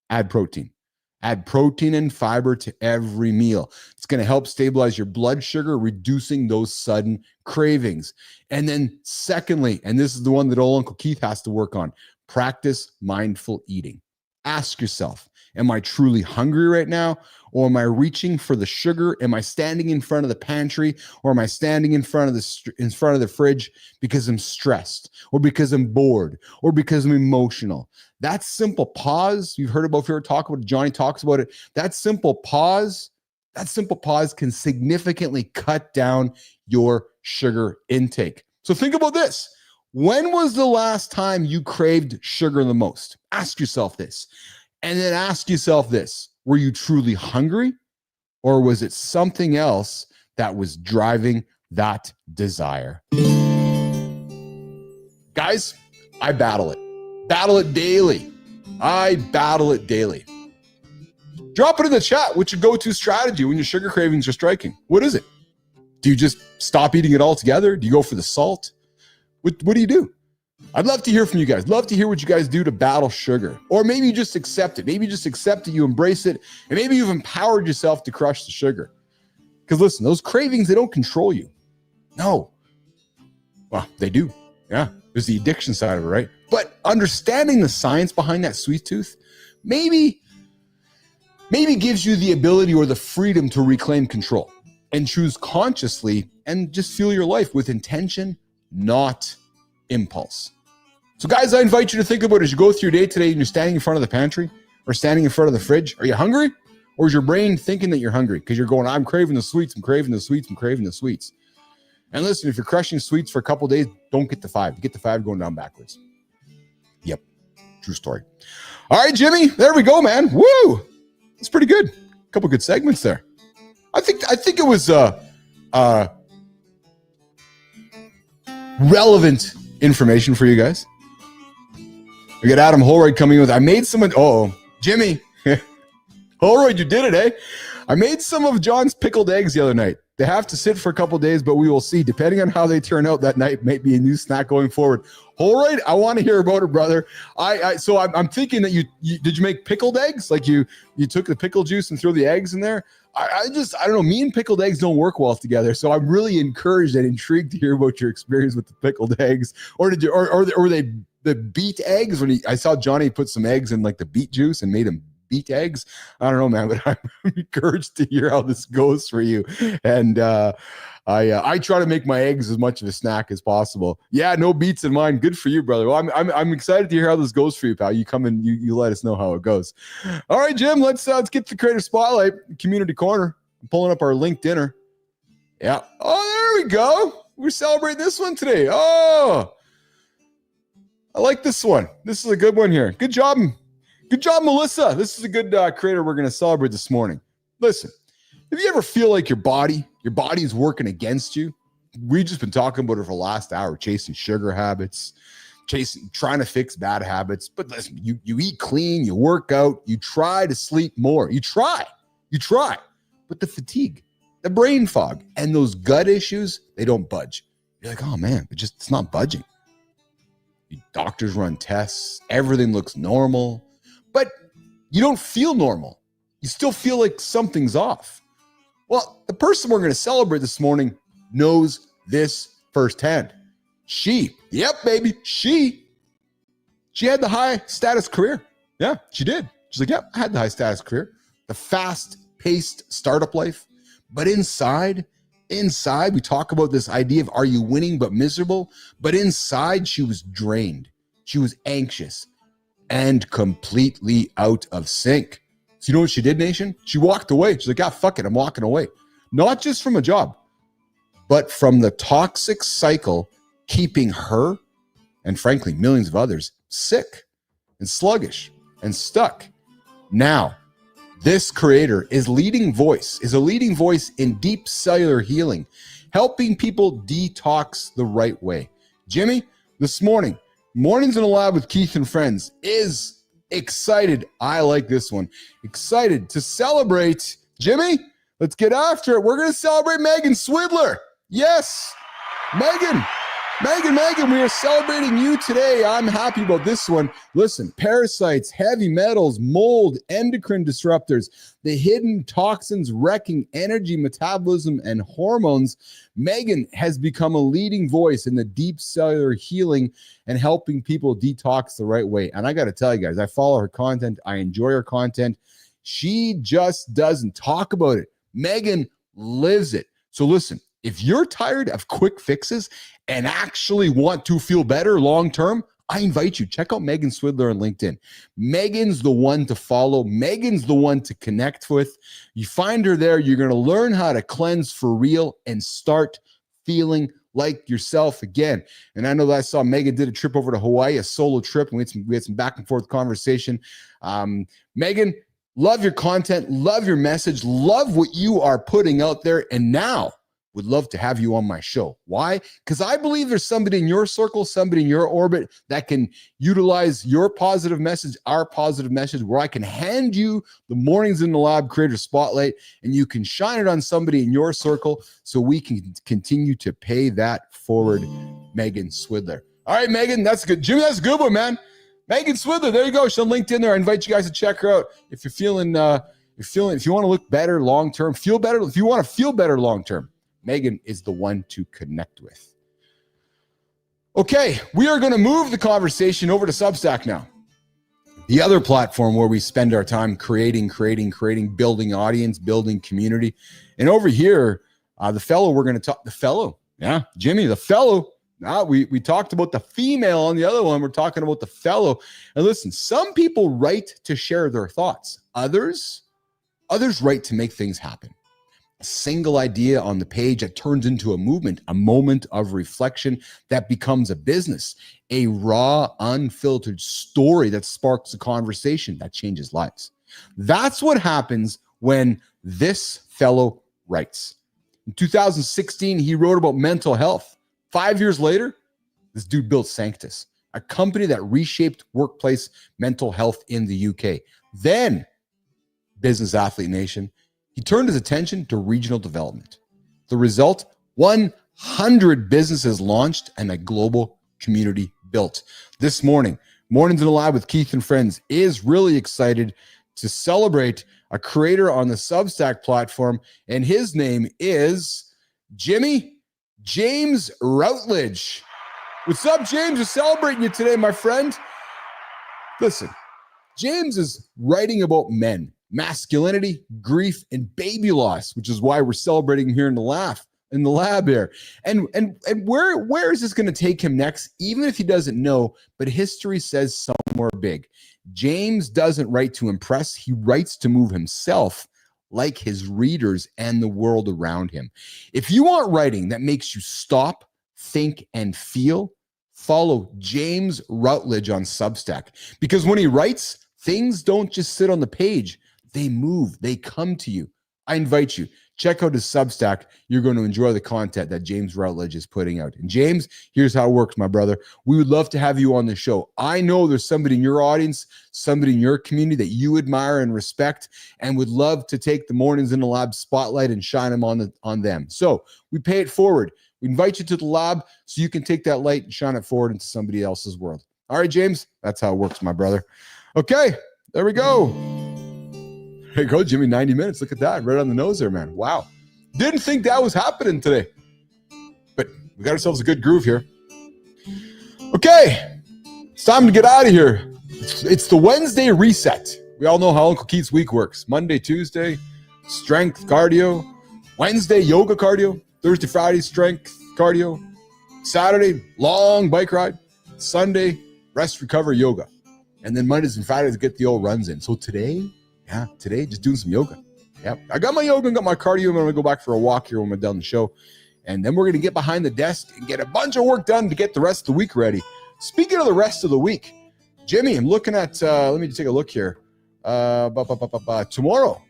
Add protein. Add protein and fiber to every meal. It's going to help stabilize your blood sugar, reducing those sudden cravings. And then secondly, and this is the one that old Uncle Keith has to work on, practice mindful eating. Ask yourself, Am I truly hungry right now? Or am I reaching for the sugar? Am I standing in front of the pantry, or am I standing in front of the fridge because I'm stressed, or because I'm bored, or because I'm emotional? That simple pause, you've heard about, if you ever talk about it, Johnny talks about it. That simple pause can significantly cut down your sugar intake. So think about this. When was the last time you craved sugar the most? Ask yourself this. And then ask yourself this. Were you truly hungry, or was it something else that was driving that desire? Guys, I battle it. Battle it daily. I battle it daily. Drop it in the chat. What's your go-to strategy when your sugar cravings are striking? What is it? Do you just stop eating it altogether? Do you go for the salt? What do you do? I'd love to hear from you guys. Love to hear what you guys do to battle sugar. Or maybe you just accept it. Maybe you just accept it, you embrace it, and maybe you've empowered yourself to crush the sugar. Because listen, those cravings, they don't control you. No. Well, they do. Yeah. There's the addiction side of it, right? But understanding the science behind that sweet tooth maybe gives you the ability or the freedom to reclaim control and choose consciously and just feel your life with intention, not impulse. So guys, I invite you to think about it as you go through your day today and you're standing in front of the pantry or standing in front of the fridge. Are you hungry? Or is your brain thinking that you're hungry because you're going, I'm craving the sweets, I'm craving the sweets, I'm craving the sweets. And listen, if you're crushing sweets for a couple of days, don't get the 5. You get the 5 going down backwards. Yep. True story. All right, Jimmy, there we go, man. Woo! It's pretty good. A couple good segments there. I think it was relevant information for you guys. We got Adam Holroyd coming in with, I made some, Jimmy. Holroyd, you did it, eh? I made some of John's pickled eggs the other night. They have to sit for a couple days, but we will see. Depending on how they turn out that night, might be a new snack going forward. Holroyd, I want to hear about it, brother. So I'm thinking that you did you make pickled eggs? Like you took the pickle juice and threw the eggs in there? I don't know. Me and pickled eggs don't work well together. So I'm really encouraged and intrigued to hear about your experience with the pickled eggs. Or did you, or were they the beet eggs? I saw Johnny put some eggs in like the beet juice and made them beet eggs. I don't know, man, but I'm encouraged to hear how this goes for you. And I try to make my eggs as much of a snack as possible. Yeah, no beets in mine. Good for you, brother. Well, I'm excited to hear how this goes for you, pal. You come and you let us know how it goes. All right, Jim, let's get the creator spotlight, community corner. I'm pulling up our linked dinner. Yeah. Oh, there we go. We're celebrating this one today. Oh, I like this one. This is a good one here. Good job. Good job, Melissa. This is a good creator we're going to celebrate this morning. Listen, if you ever feel like your body is working against you, we've just been talking about it for the last hour, chasing sugar habits, trying to fix bad habits. But listen, you eat clean, you work out, you try to sleep more. You try. But the fatigue, the brain fog, and those gut issues, they don't budge. You're like, oh man, it's not budging. Doctors run tests, everything looks normal. But you don't feel normal. You still feel like something's off. Well, the person we're going to celebrate this morning knows this firsthand. She had the high status career. Yeah, she did. She's like, yeah, I had the high status career. The fast-paced startup life. But inside, we talk about this idea of are you winning but miserable? But inside, she was drained. She was anxious and completely out of sync. So you know what she did, nation? She walked away. She's like, ah, fuck it, I'm walking away. Not just from a job, but from the toxic cycle keeping her and frankly millions of others sick and sluggish and stuck. Now, this creator is a leading voice in deep cellular healing, helping people detox the right way. Jimmy, this morning, Mornings in the Lab with Keith and Friends is excited. I like this one. Excited to celebrate. Jimmy, let's get after it. We're going to celebrate Megan Swidler. Yes, Megan. Megan, we are celebrating you today. I'm happy about this one. Listen, parasites, heavy metals, mold, endocrine disruptors, the hidden toxins wrecking energy, metabolism, and hormones. Megan has become a leading voice in the deep cellular healing and helping people detox the right way. And I got to tell you guys, I follow her content. I enjoy her content. She just doesn't talk about it. Megan lives it. So listen, if you're tired of quick fixes and actually want to feel better long-term, I invite you, check out Megan Swidler on LinkedIn. Megan's the one to follow. Megan's the one to connect with. You find her there, you're going to learn how to cleanse for real and start feeling like yourself again. And I know that I saw Megan did a trip over to Hawaii, a solo trip, and we had some back and forth conversation. Megan, love your content, love your message, love what you are putting out there, and now would love to have you on my show. Why? Because I believe there's somebody in your circle, somebody in your orbit that can utilize your positive message, our positive message, where I can hand you the Mornings in the Lab Creator Spotlight, and you can shine it on somebody in your circle so we can continue to pay that forward. Megan Swidler. All right, Megan, that's good. Jimmy, that's a good one, man. Megan Swidler, there you go. She's on LinkedIn there. I invite you guys to check her out. If you're feeling, if you want to look better long-term, feel better. If you want to feel better long-term, Megan is the one to connect with. Okay, we are going to move the conversation over to Substack now. The other platform where we spend our time creating, building audience, building community. And over here, the fellow we're going to talk, Jimmy, the fellow. Now we talked about the female on the other one. We're talking about the fellow. And listen, some people write to share their thoughts. Others write to make things happen. A single idea on the page that turns into a movement, a moment of reflection that becomes a business, a raw, unfiltered story that sparks a conversation that changes lives. That's what happens when this fellow writes. In 2016, he wrote about mental health. 5 years later, this dude built Sanctus, a company that reshaped workplace mental health in the UK. Then, Business Athlete Nation, he turned his attention to regional development. The result, 100 businesses launched and a global community built. This morning, Mornings in the Lab with Keith and Friends is really excited to celebrate a creator on the Substack platform, and his name is James Routledge. What's up, James? We're celebrating you today, my friend. Listen, James is writing about men, masculinity, grief, and baby loss, which is why we're celebrating here in the lab here. And where is this going to take him next? Even if he doesn't know, but history says somewhere big. James doesn't write to impress. He writes to move himself, like his readers and the world around him. If you want writing that makes you stop, think, and feel, follow James Routledge on Substack. Because when he writes, things don't just sit on the page. They move. They come to you. I invite you. Check out his Substack. You're going to enjoy the content that James Routledge is putting out. And James, here's how it works, my brother. We would love to have you on the show. I know there's somebody in your audience, somebody in your community that you admire and respect, and would love to take the Mornings in the Lab spotlight and shine them on them. So we pay it forward. We invite you to the lab so you can take that light and shine it forward into somebody else's world. All right, James, that's how it works, my brother. Okay, there we go. There you go, Jimmy, 90 minutes. Look at that, right on the nose there, man. Wow. Didn't think that was happening today. But we got ourselves a good groove here. Okay, it's time to get out of here. It's the Wednesday reset. We all know how Uncle Keith's week works. Monday, Tuesday, strength, cardio. Wednesday, yoga, cardio. Thursday, Friday, strength, cardio. Saturday, long bike ride. Sunday, rest, recover, yoga. And then Mondays and Fridays, get the old runs in. So today, just doing some yoga. Yeah, I got my yoga and got my cardio. I'm going to go back for a walk here when we're done the show. And then we're going to get behind the desk and get a bunch of work done to get the rest of the week ready. Speaking of the rest of the week, Jimmy, I'm looking at, let me take a look here. Tomorrow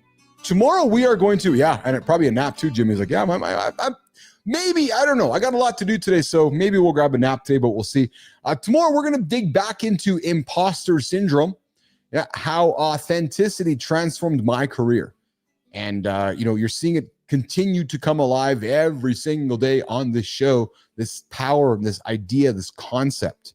we are going to, and probably a nap too, Jimmy's like, maybe, I don't know. I got a lot to do today, so maybe we'll grab a nap today, but we'll see. Tomorrow we're going to dig back into imposter syndrome. Yeah, how authenticity transformed my career. And, you're seeing it continue to come alive every single day on this show, this power, this idea, this concept,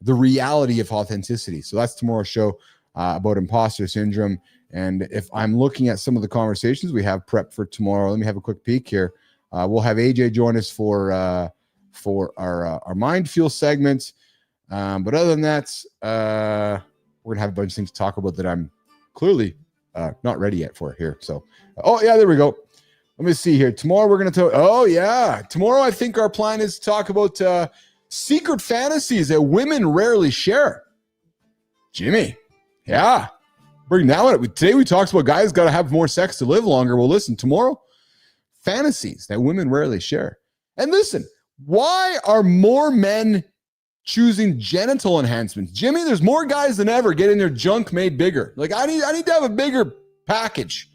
the reality of authenticity. So that's tomorrow's show about imposter syndrome. And if I'm looking at some of the conversations we have prepped for tomorrow, let me have a quick peek here. We'll have AJ join us for our Mind Fuel segment. But other than that, we're gonna have a bunch of things to talk about that I'm clearly not ready yet for here. So, oh yeah, there we go. Let me see here. Tomorrow we're gonna talk. Oh yeah, tomorrow I think our plan is to talk about secret fantasies that women rarely share. Jimmy, yeah, bring that one up. Today we talked about guys got to have more sex to live longer. Well, listen, tomorrow, fantasies that women rarely share. And listen, why are more men choosing genital enhancements? Jimmy, there's more guys than ever getting their junk made bigger. Like I need to have a bigger package.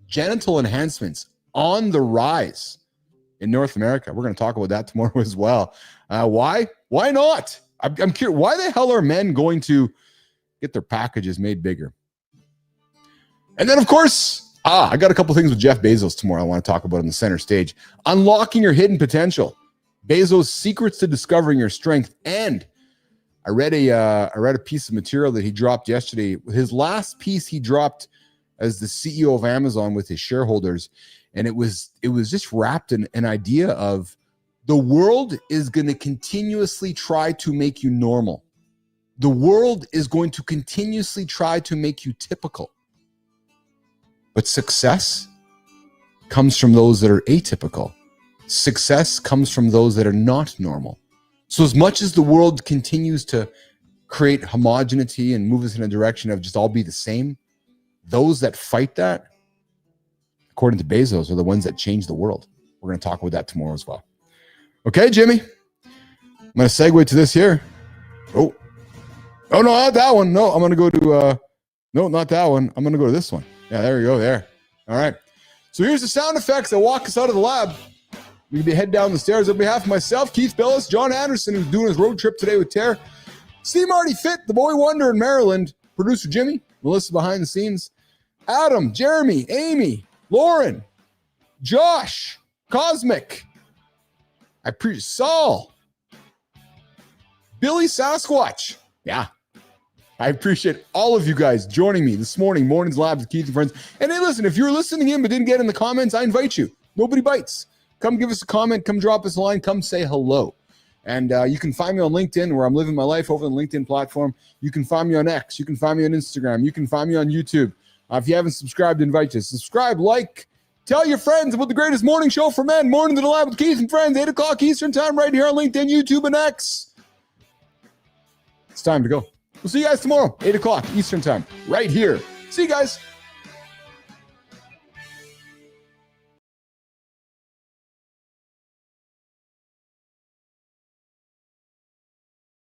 Genital enhancements on the rise in North America. We're going to talk about that tomorrow as well. Why? Why not? I'm curious. Why the hell are men going to get their packages made bigger? And then, of course, I got a couple things with Jeff Bezos tomorrow I want to talk about on the center stage. Unlocking your hidden potential. Bezos' secrets to discovering your strength. And I read a piece of material that he dropped yesterday. His last piece he dropped as the CEO of Amazon with his shareholders. And it was just wrapped in an idea of the world is going to continuously try to make you normal. The world is going to continuously try to make you typical. But success comes from those that are atypical. Success comes from those that are not normal. So as much as the world continues to create homogeneity and move us in a direction of just all be the same, those that fight that, according to Bezos, are the ones that change the world. We're going to talk about that tomorrow as well. Okay, Jimmy. I'm going to segue to this here. Oh, no, not that one. No, I'm going to go to, no, not that one. I'm going to go to this one. Yeah, there we go, there. All right. So here's the sound effects that walk us out of the lab. We can head down the stairs on behalf of myself, Keith Billis, Jon Andersen, who's doing his road trip today with Tara, C. Marty Fit, the boy wonder in Maryland, producer Jimmy, Melissa behind the scenes, Adam, Jeremy, Amy, Lauren, Josh, Cosmic, Saul, Billy Sasquatch. Yeah. I appreciate all of you guys joining me this morning, Morning's Labs with Keith and Friends. And hey, listen, if you're listening in but didn't get in the comments, I invite you. Nobody bites. Come give us a comment. Come drop us a line. Come say hello. And you can find me on LinkedIn, where I'm living my life over on the LinkedIn platform. You can find me on X. You can find me on Instagram. You can find me on YouTube. If you haven't subscribed, I invite you. Subscribe, like, tell your friends about the greatest morning show for men, Morning to the Lab with Keith and Friends, 8 o'clock Eastern time, right here on LinkedIn, YouTube, and X. It's time to go. We'll see you guys tomorrow, 8 o'clock Eastern time, right here. See you guys.